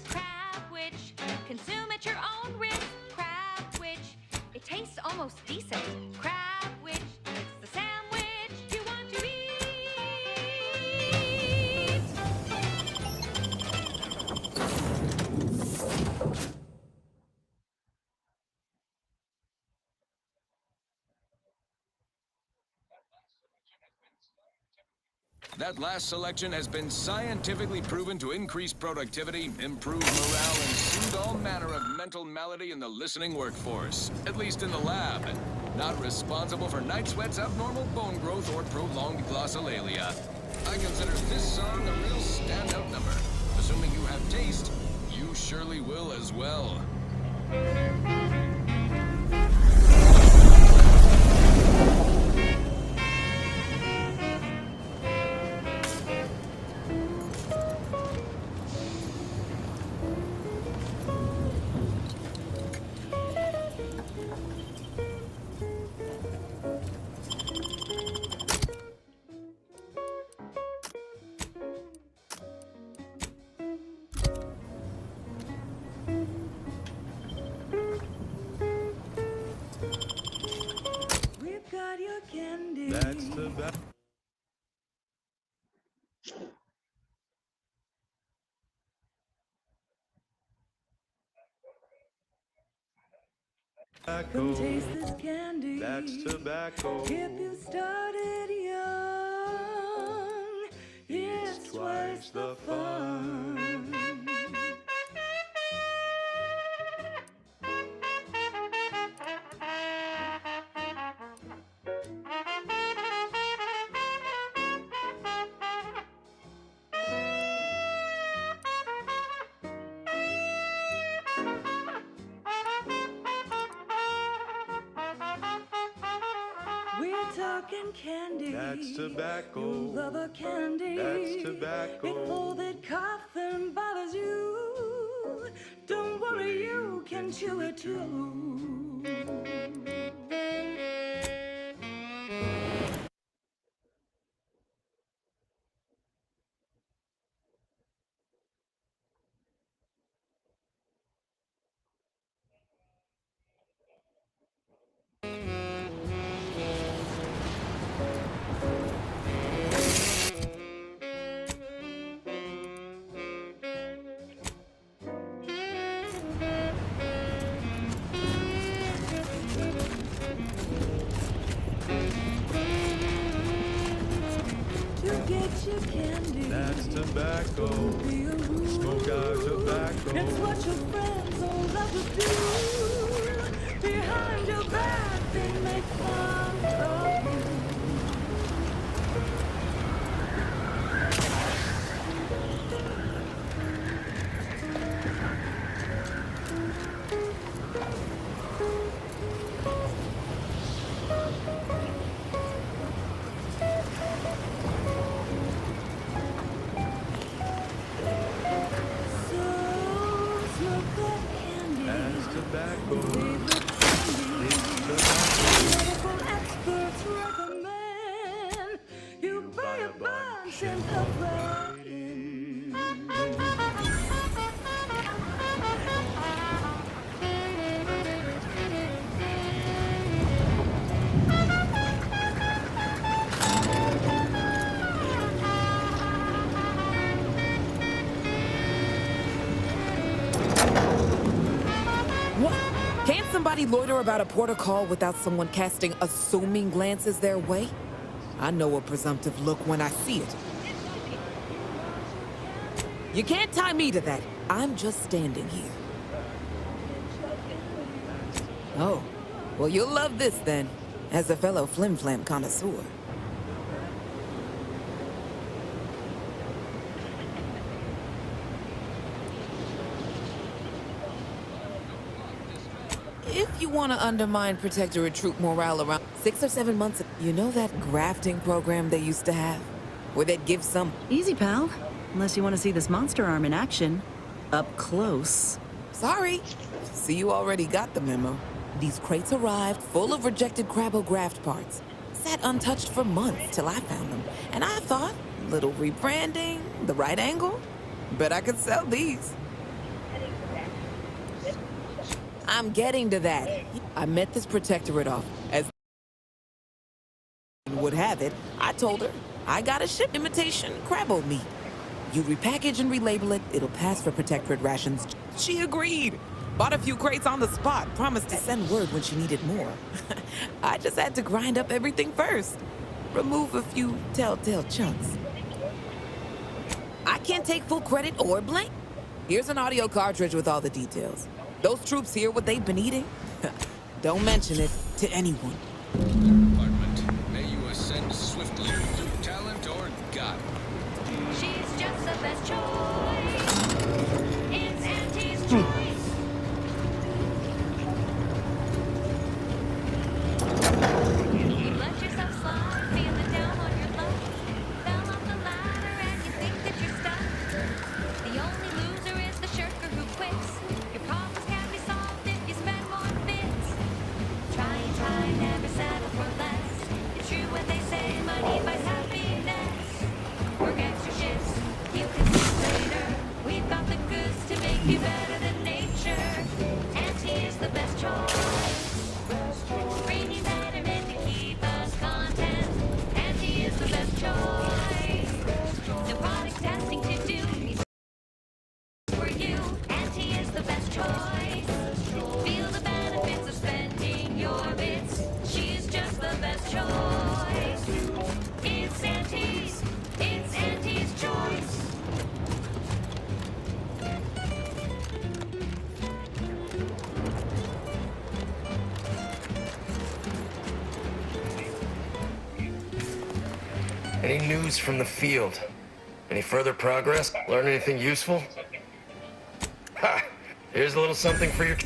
Crab which consume at your own risk. Crab which it tastes almost decent. Crab which it's the sandwich you want to eat. That last selection has been scientifically proven to increase productivity, improve morale, and soothe all manner of mental malady in the listening workforce. At least in the lab. Not responsible for night sweats, abnormal bone growth, or prolonged glossolalia. I consider this song a real standout number. Assuming you have taste, you surely will as well. We've got your candy. That's the best. Come taste this candy. That's tobacco. If you started young, it's twice the fun. We're talking candy. That's tobacco. You love a candy. That's tobacco. If all that coughing bothers you, don't worry, you can chew it too. Get your candy. That's tobacco. Smoke out tobacco. It's what your friends all love to do. Behind your back, they make fun of you. backbone. Medical experts recommend you buy a bunch and apply it. What? Can't somebody loiter about a protocol without someone casting assuming glances their way? I know a presumptive look when I see it. You can't tie me to that. I'm just standing here. Oh, well, you'll love this then, as a fellow flim-flam connoisseur. If you want to undermine Protectorate troop morale around 6 or 7 months, you know that grafting program they used to have? Where they'd give some... Easy, pal. Unless you want to see this monster arm in action. Up close. Sorry. See, you already got the memo. These crates arrived full of rejected Crabbo-graft parts. Sat untouched for months till I found them. And I thought, little rebranding, the right angle? Bet I could sell these. I'm getting to that. I met this Protectorate off. As would have it, I told her I got a ship imitation Crabbo meat. You repackage and relabel it, it'll pass for Protectorate rations. She agreed. Bought a few crates on the spot, promised to send word when she needed more. I just had to grind up everything first. Remove a few telltale chunks. I can't take full credit or blame. Here's an audio cartridge with all the details. Those troops hear what they've been eating? Don't mention it to anyone. Department, may you ascend swiftly through talent or God. She's just the best choice. It's Auntie's choice. You let yourself slide, feeling down on your luck. Fell off the ladder and you think that you're stuck. The only loser is the shirker who quits. Your problems can't be solved if you spend more bits. Try and try, never settle for less. It's true what they say, money buys happiness. Work extra shifts, you can sleep later. We've got the goods to make you better than nature. Auntie is the best choice. Bringing betterment to keep us content. Auntie is the best choice. No product testing to do. For you, Auntie is the best choice. Feel the benefits of spending your bits. She's just the best choice. It's Auntie's choice. Any news from the field? Any further progress? Learn anything useful? Ha! Here's a little something for your...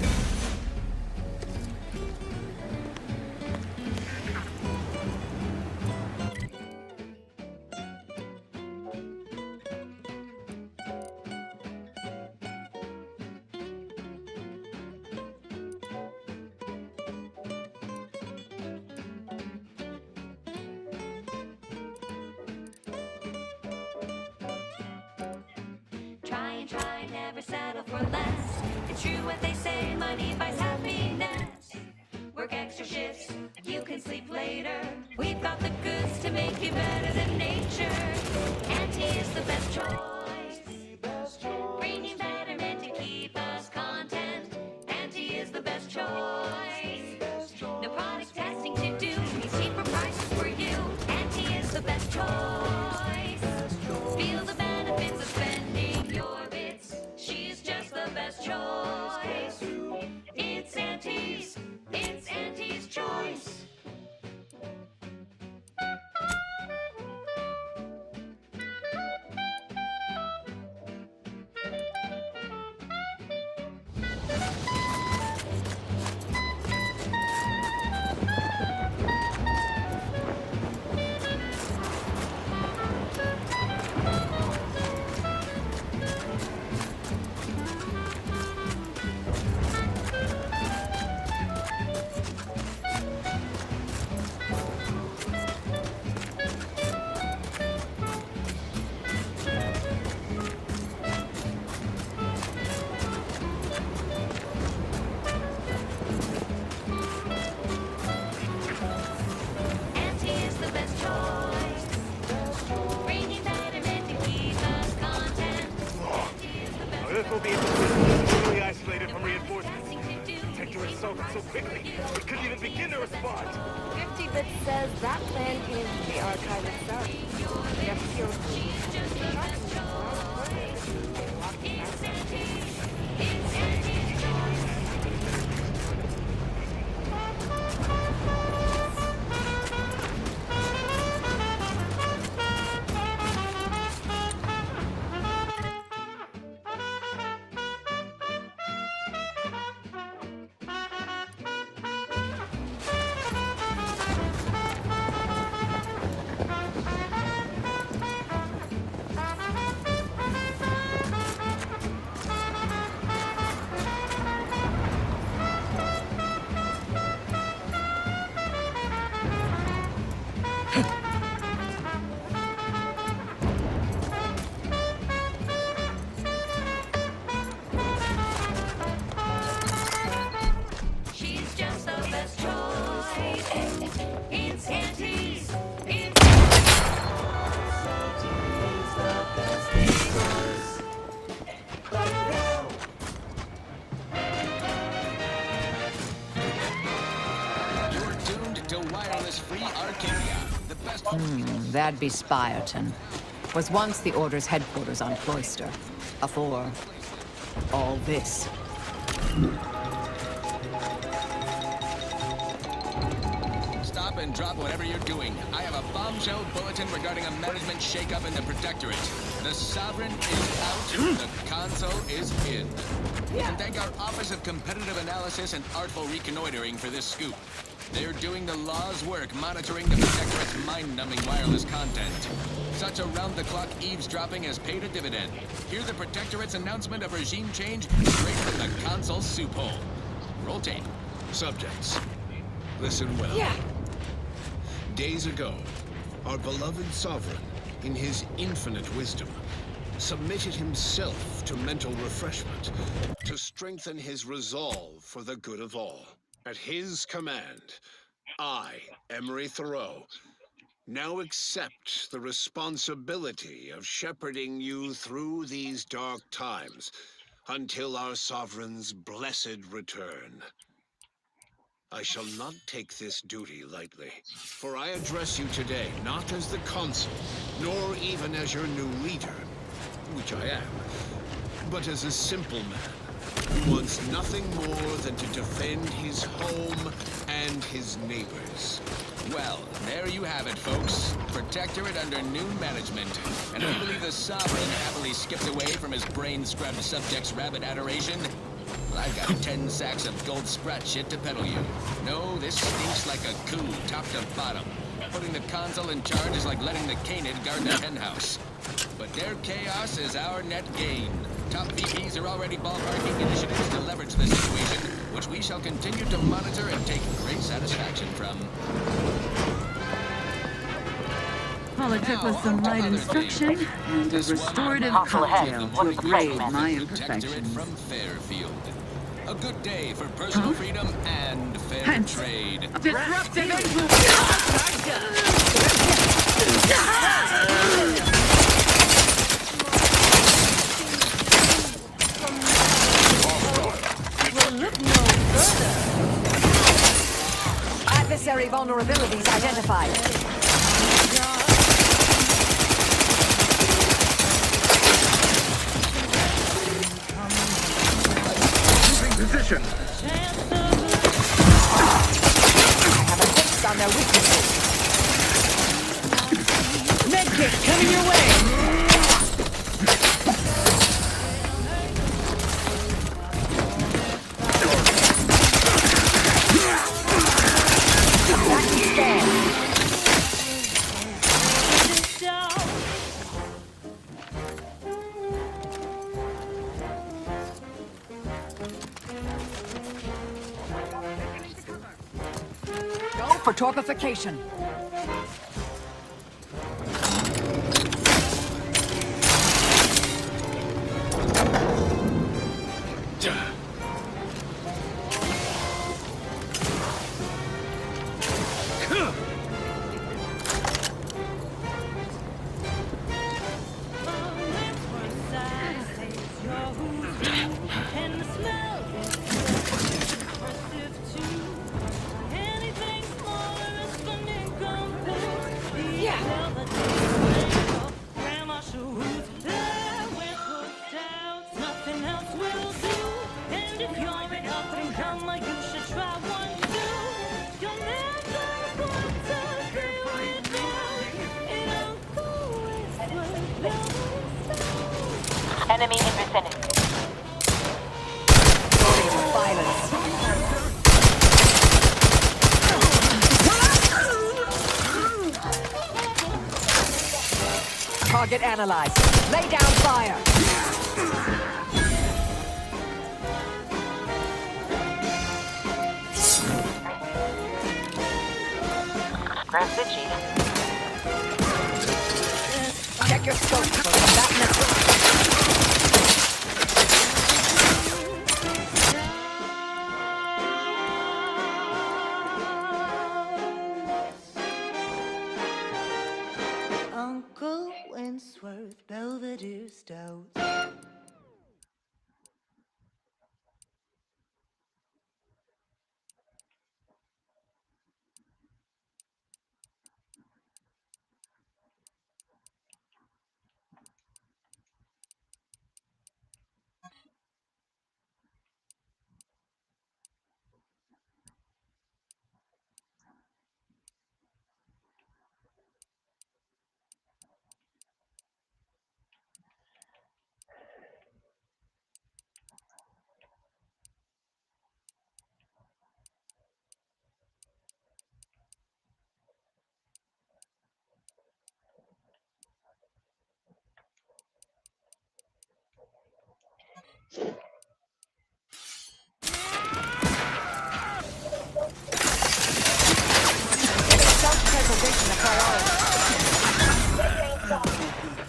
Try and try, never settle for less. It's true what they say, money buys happiness. Work extra shifts, you can sleep later. We've got the goods to make you better than nature. Auntie is the best choice. Bringing betterment to keep us content. Auntie is the best choice. No product testing to do, these cheaper prices for you. Auntie is the best choice. Feel the benefits of spending your bits. She's just the best choice. It's Auntie's choice. to resolve it so quickly. We couldn't even begin to respond. 50-bit says that plan came from the archive itself. She's just the best choice. It's Auntie's. You're tuned to Wireless Free Arcadia, the best. That'd be Spirton. Was once the Order's headquarters on Cloister. Afore all this. Stop and drop whatever you're doing. I have a bombshell bulletin regarding a management shakeup in the Protectorate. The Sovereign is out, the console is in. We can thank our Office of Competitive Analysis and Artful Reconnoitering for this scoop. They're doing the law's work monitoring the Protectorate's mind-numbing wireless content. Such around-the-clock eavesdropping has paid a dividend. Hear the Protectorate's announcement of regime change straight from the console soup hole. Roll tape. Subjects, listen well. Days ago, our beloved sovereign, in his infinite wisdom, submitted himself to mental refreshment to strengthen his resolve for the good of all. At his command, I, Emery Thoreau, now accept the responsibility of shepherding you through these dark times until our sovereign's blessed return. I shall not take this duty lightly, for I address you today not as the consul, nor even as your new leader, which I am, but as a simple man who wants nothing more than to defend his home and his neighbors. Well, there you have it, folks. Protectorate under new management. And I believe the Sovereign happily skipped away from his brain-scrubbed subject's rabid adoration. Well, I've got 10 sacks of gold sprat shit to peddle you. No, this stinks like a coup, top to bottom. Putting the consul in charge is like letting the canid guard the henhouse. But their chaos is our net gain. Top VPs are already ballparking initiatives to leverage the situation, which we shall continue to monitor and take great satisfaction from. All it took was some right instruction and a restorative cocktail to abrade my imperfections. From Fairfield. A good day for personal freedom and fair trade. Disruptive Adversary vulnerabilities identified. Position. Have a fix on their weaknesses. Medkit coming your way. Go for torpification. Enemy in vicinity. Target analyzed. Lay down fire. Grab Stitchy. Check your scope for combatant. Uncle Winsworth, Belvedere Stout.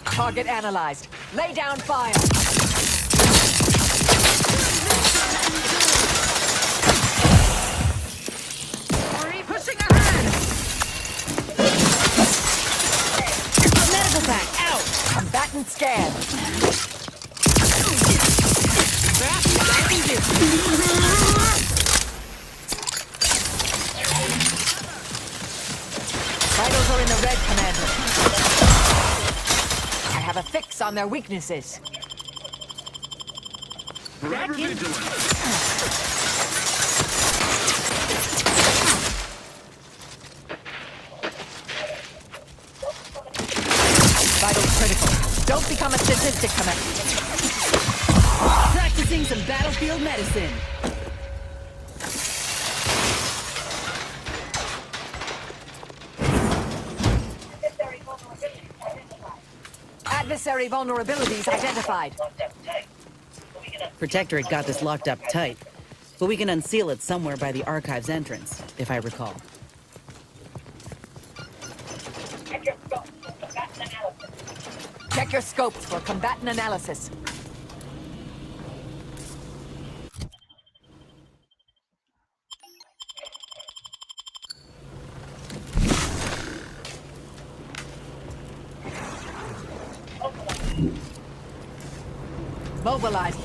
Target analyzed. Lay down fire. Hurry, pushing ahead! Medical pack out. Combatant scan. Vitals are in the red, Commander. I have a fix on their weaknesses. Forever vigilant. Vitals critical. Don't become a statistic, Commander. Practicing some battlefield medicine. Adversary vulnerabilities identified. Protectorate got this locked up tight, but we can unseal it somewhere by the archives entrance, if I recall. Check your scopes for combatant analysis. Mobilize.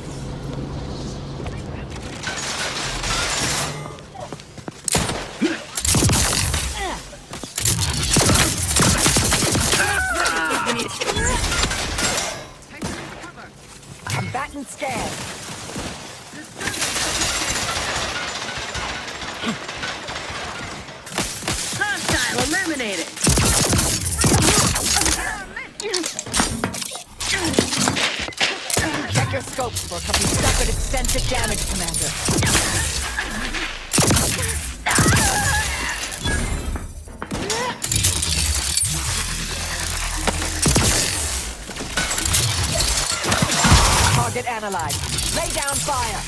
Combatant scan. Hostile eliminated. Check your scopes for company suffered extensive damage, Commander. Target analyzed. Lay down fire.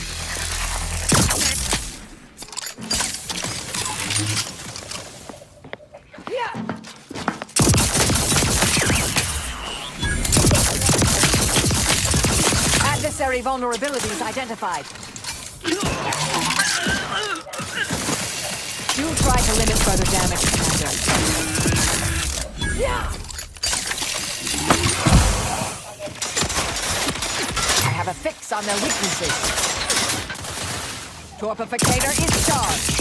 Adversary vulnerabilities identified. Do try to limit further damage, Commander. I have a fix on their weaknesses. Torpificator is charged.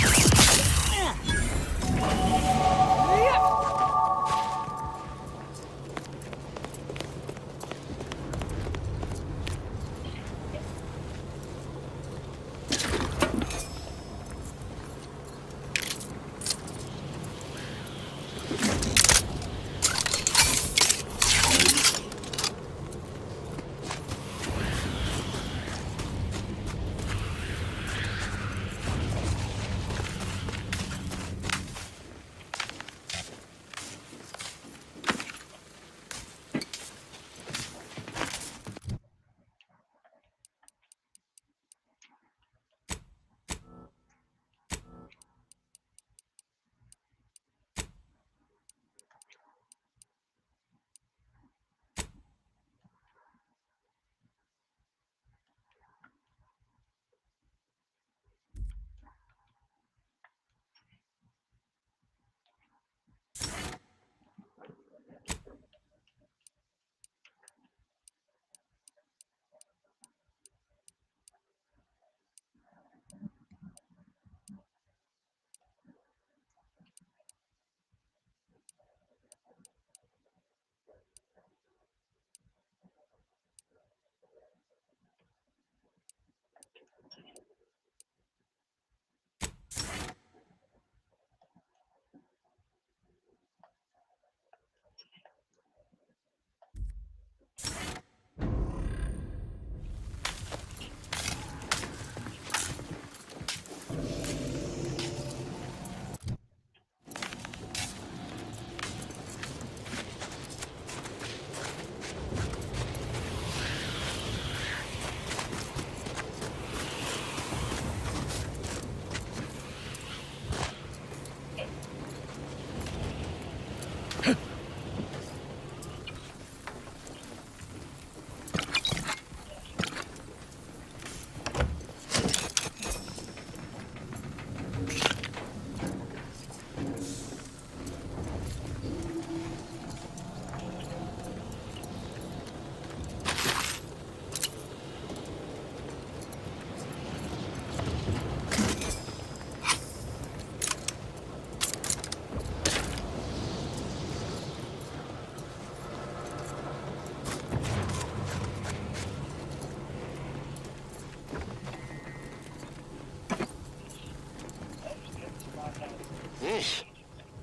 Yeesh.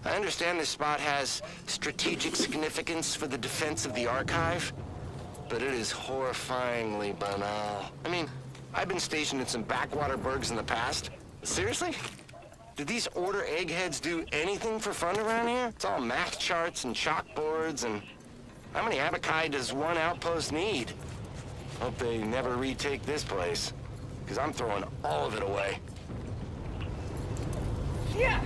I understand this spot has strategic significance for the defense of the archive, but it is horrifyingly banal. I mean, I've been stationed in some backwater burgs in the past. Seriously? Did these Order eggheads do anything for fun around here? It's all math charts and chalkboards, and how many abakai does one outpost need? Hope they never retake this place, because I'm throwing all of it away. Yeah.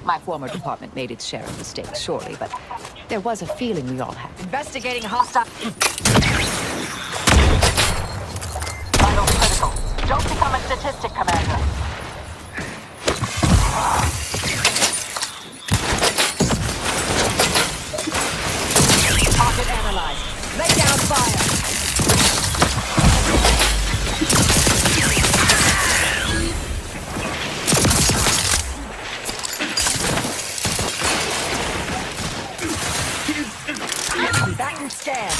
My former department made its share of mistakes, surely, but there was a feeling we all had. Investigating hostile. Vital critical. Don't become a statistic, Commander. Target analyzed. Lay down fire. Back and scan.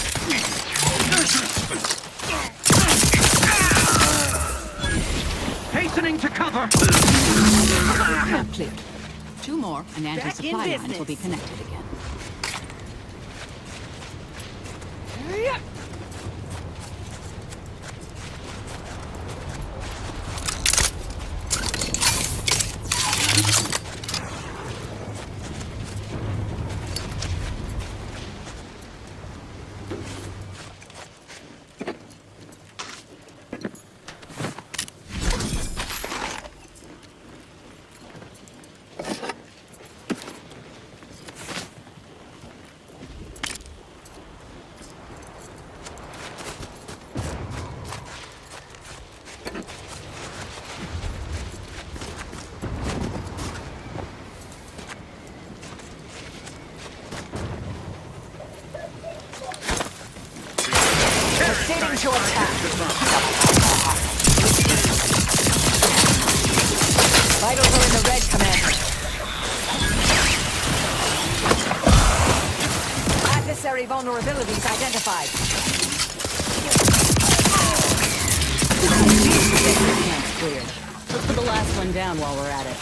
Hastening to cover. Map cleared. 2 more, and anti-supply lines will be connected again. Proceeding to attack. Vitals are in the red, Commander. Adversary vulnerabilities identified. Cleared. Look for the last one down while we're at it.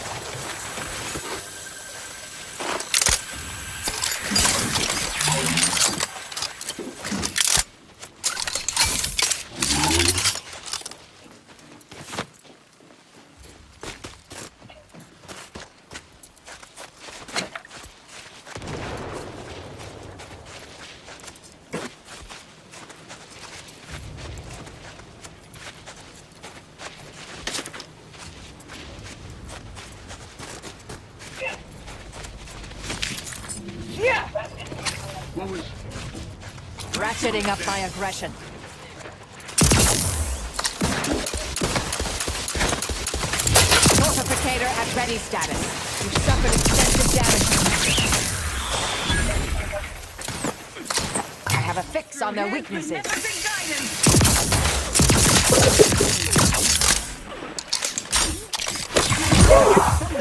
Ratcheting up my aggression. Fortificator at ready status. You've suffered extensive damage. I have a fix on their weaknesses.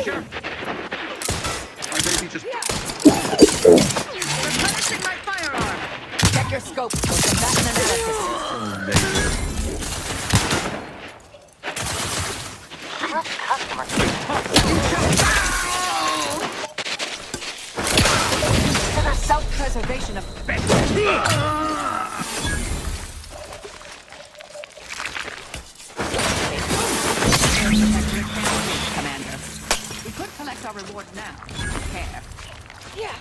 Sure. My baby just... Replenishing my firearm. Check your scope for combatant analysis. Customer. Consider self-preservation of... Commander. We could collect our reward now. Care. Yeah.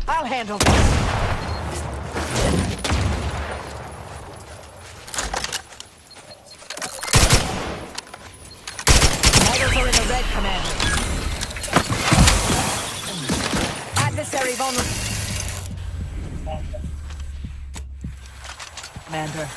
I'll handle this. Vitals are in the red, Commander. Adversary vulnerable. Commander.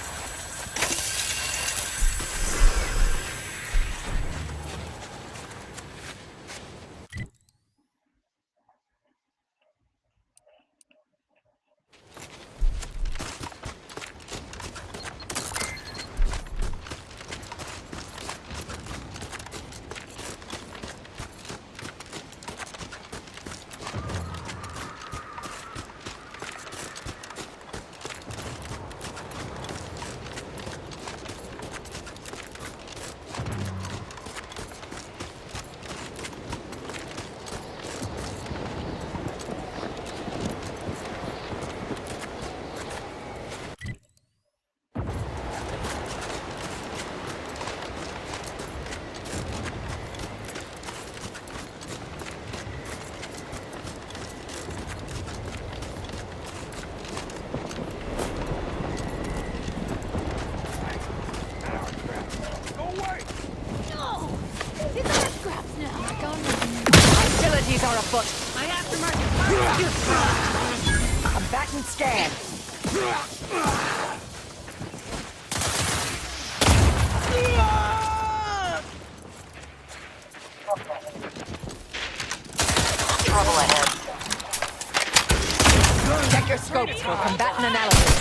Hostilities are afoot. My aftermarket. Combatant scan. Trouble ahead. Check your scopes for combatant analysis.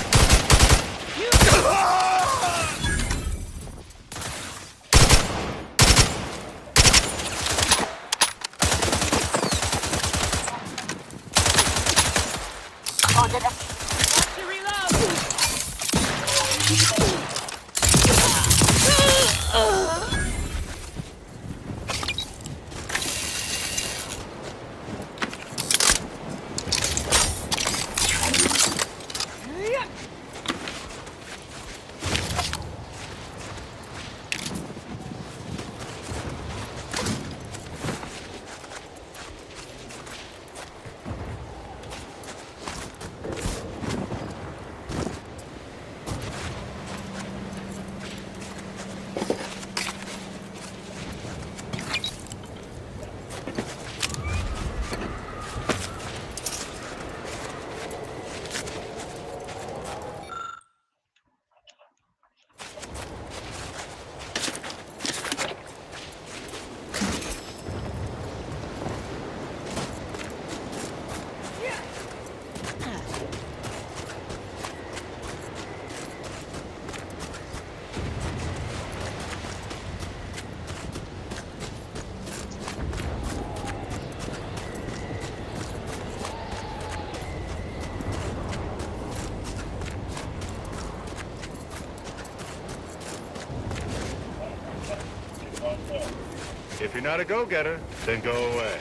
If you're not a go-getter, then go away.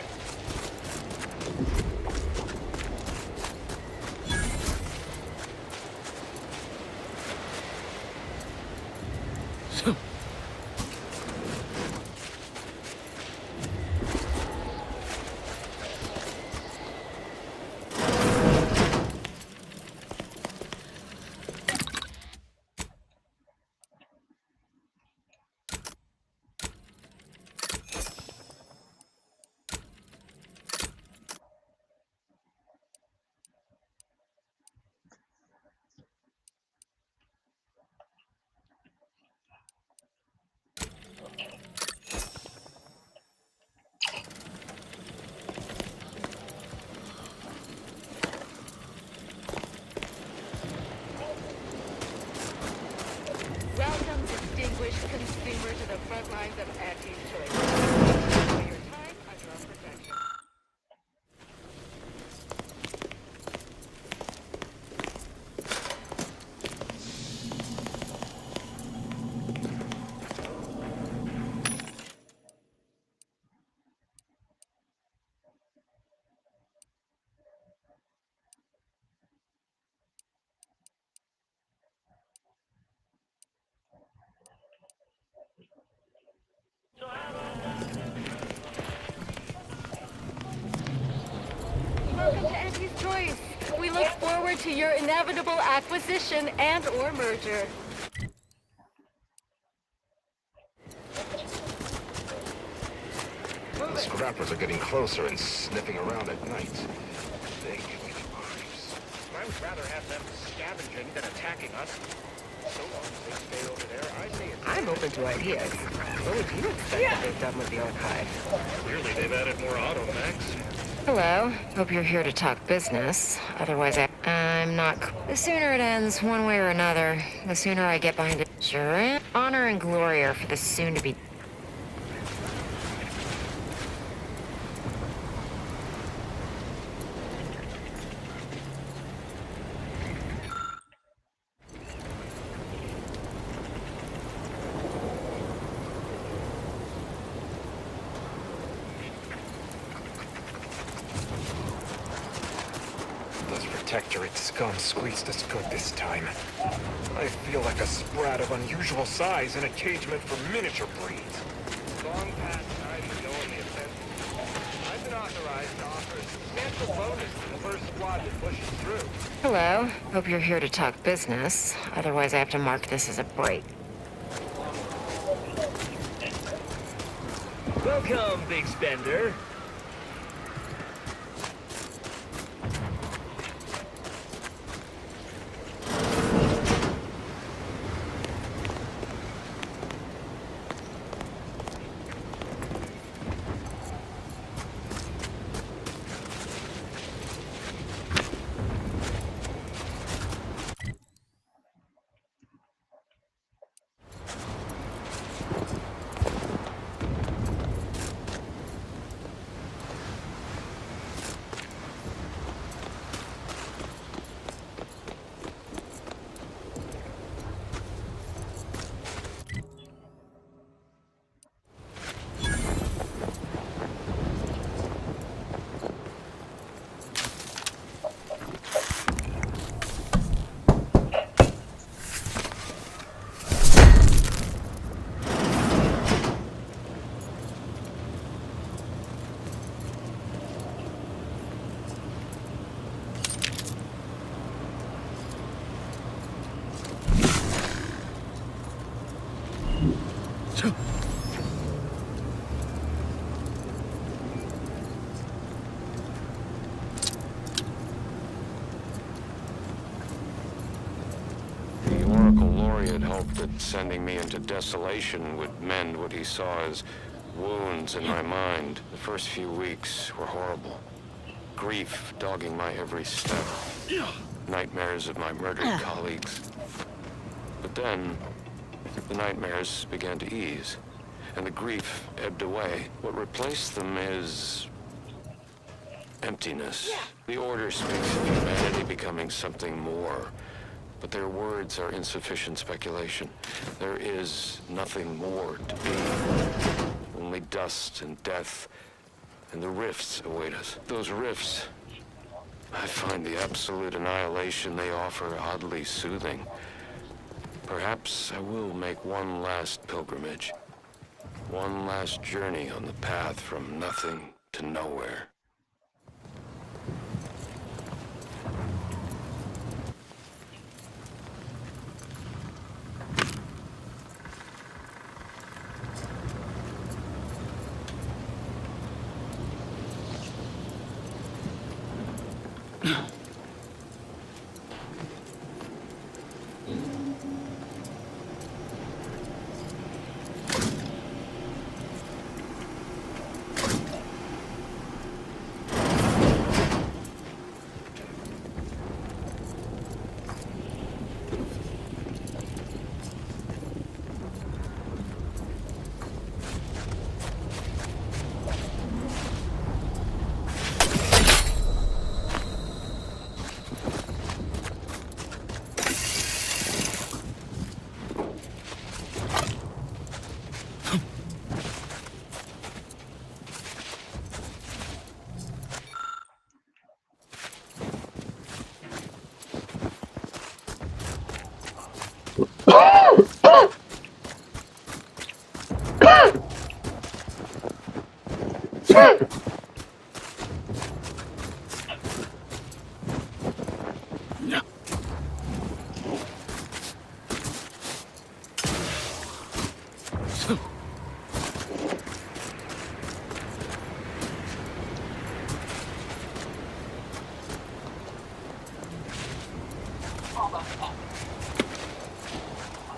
Welcome, distinguished consumer, to the front lines of anti-choice. For your time under our protection. Welcome to Auntie's Choice. We look forward to your inevitable acquisition and/or merger. The scrappers are getting closer and sniffing around at night. They give me the vibes. I would rather have them scavenging than attacking us. So long as they stay over there, I say it's... I'm open to ideas. What would you expect that they've done with the archive? Clearly they've added more automechs. Hello. Hope you're here to talk business. Otherwise, I'm not... The sooner it ends, one way or another, the sooner I get behind it. Sure. Honor and glory are for the soon-to-be... Protectorate scum squeezed us good this time. I feel like a sprat of unusual size in a cage meant for miniature breeds. Long past time to go on the offensive. I've been authorized to offer a substantial bonus to the first squad that pushes through. Hello. Hope you're here to talk business. Otherwise, I have to mark this as a break. Welcome, big spender. Laureate hoped that sending me into desolation would mend what he saw as wounds in my mind. The first few weeks were horrible. Grief dogging my every step. Nightmares of my murdered colleagues. But then, the nightmares began to ease, and the grief ebbed away. What replaced them is... emptiness. The Order speaks of humanity becoming something more. But their words are insufficient speculation. There is nothing more to be. Only dust and death, and the rifts await us. Those rifts, I find the absolute annihilation they offer oddly soothing. Perhaps I will make one last pilgrimage. One last journey on the path from nothing to nowhere.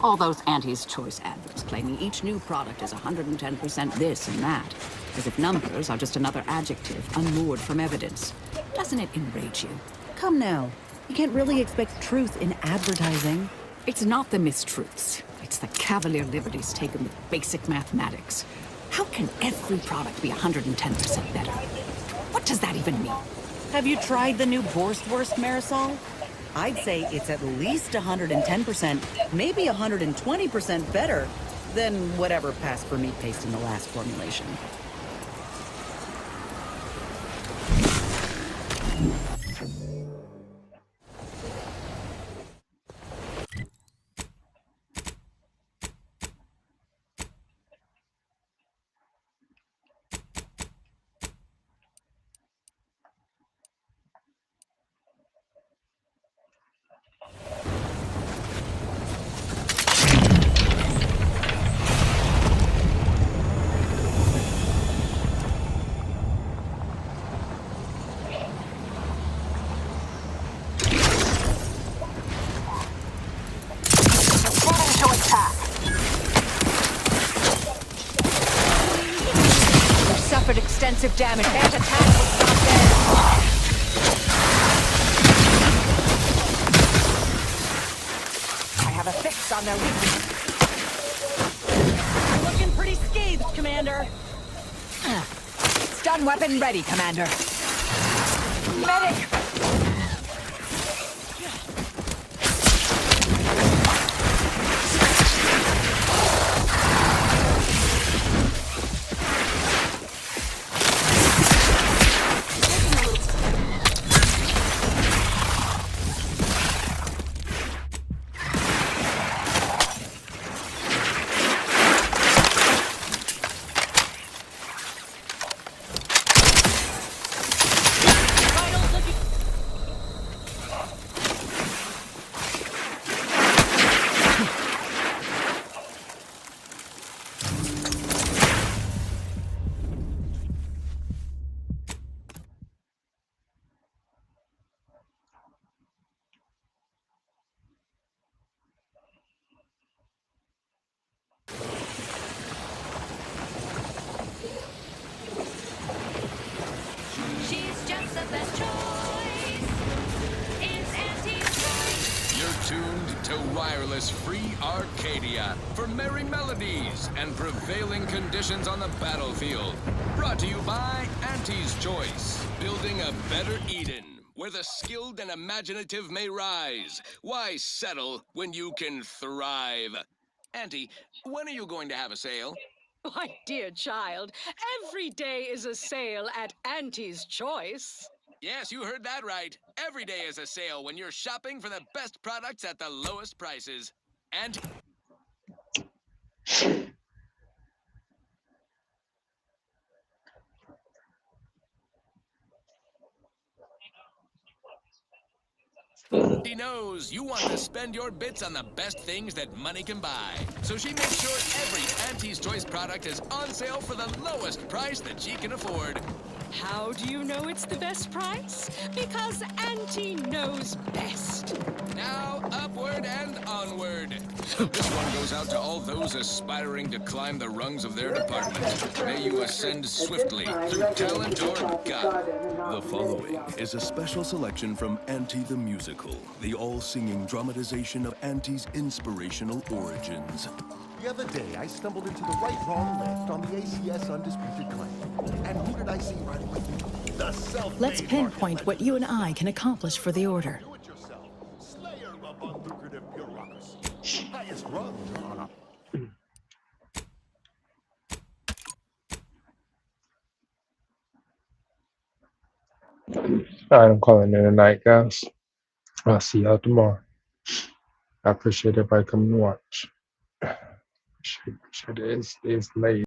All those Auntie's Choice adverts claiming each new product is 110% this and that, as if numbers are just another adjective unmoored from evidence. Doesn't it enrage you? Come now. You can't really expect truth in advertising. It's not the mistruths. It's the cavalier liberties taken with basic mathematics. How can every product be 110% better? What does that even mean? Have you tried the new Borstwurst Marisol? I'd say it's at least 110%, maybe 120% better than whatever passed for meat paste in the last formulation. Extensive damage. That attack was not dead. I have a fix on their weakness. Looking pretty scathed, Commander. Stun weapon ready, Commander. Medic! Wireless Free Arcadia for merry melodies and prevailing conditions on the battlefield. Brought to you by Auntie's Choice, building a better Eden where the skilled and imaginative may rise. Why settle when you can thrive? Auntie, when are you going to have a sale? My dear child, every day is a sale at Auntie's Choice. Yes, you heard that right. Every day is a sale when you're shopping for the best products at the lowest prices. And she knows you want to spend your bits on the best things that money can buy. So she makes sure every Auntie's Choice product is on sale for the lowest price that she can afford. How do you know it's the best price? Because Auntie knows best. Now, upward and onward. This one goes out to all those aspiring to climb the rungs of their department. May you ascend swiftly through talent or gut. The following is a special selection from Auntie the Musical, the all-singing dramatization of Auntie's inspirational origins. The other day, I stumbled into the right wrong left on the ACS Undisputed Claim. And who did I see right away? The self-made Let's pinpoint what you and I can accomplish for the Order. do-it-yourself, slayer of unlucrative bureaucracy. Highest rung, John. Alright, I'm calling it a night, guys. I'll see y'all tomorrow. I appreciate everybody coming to watch. Appreciate it. It's late.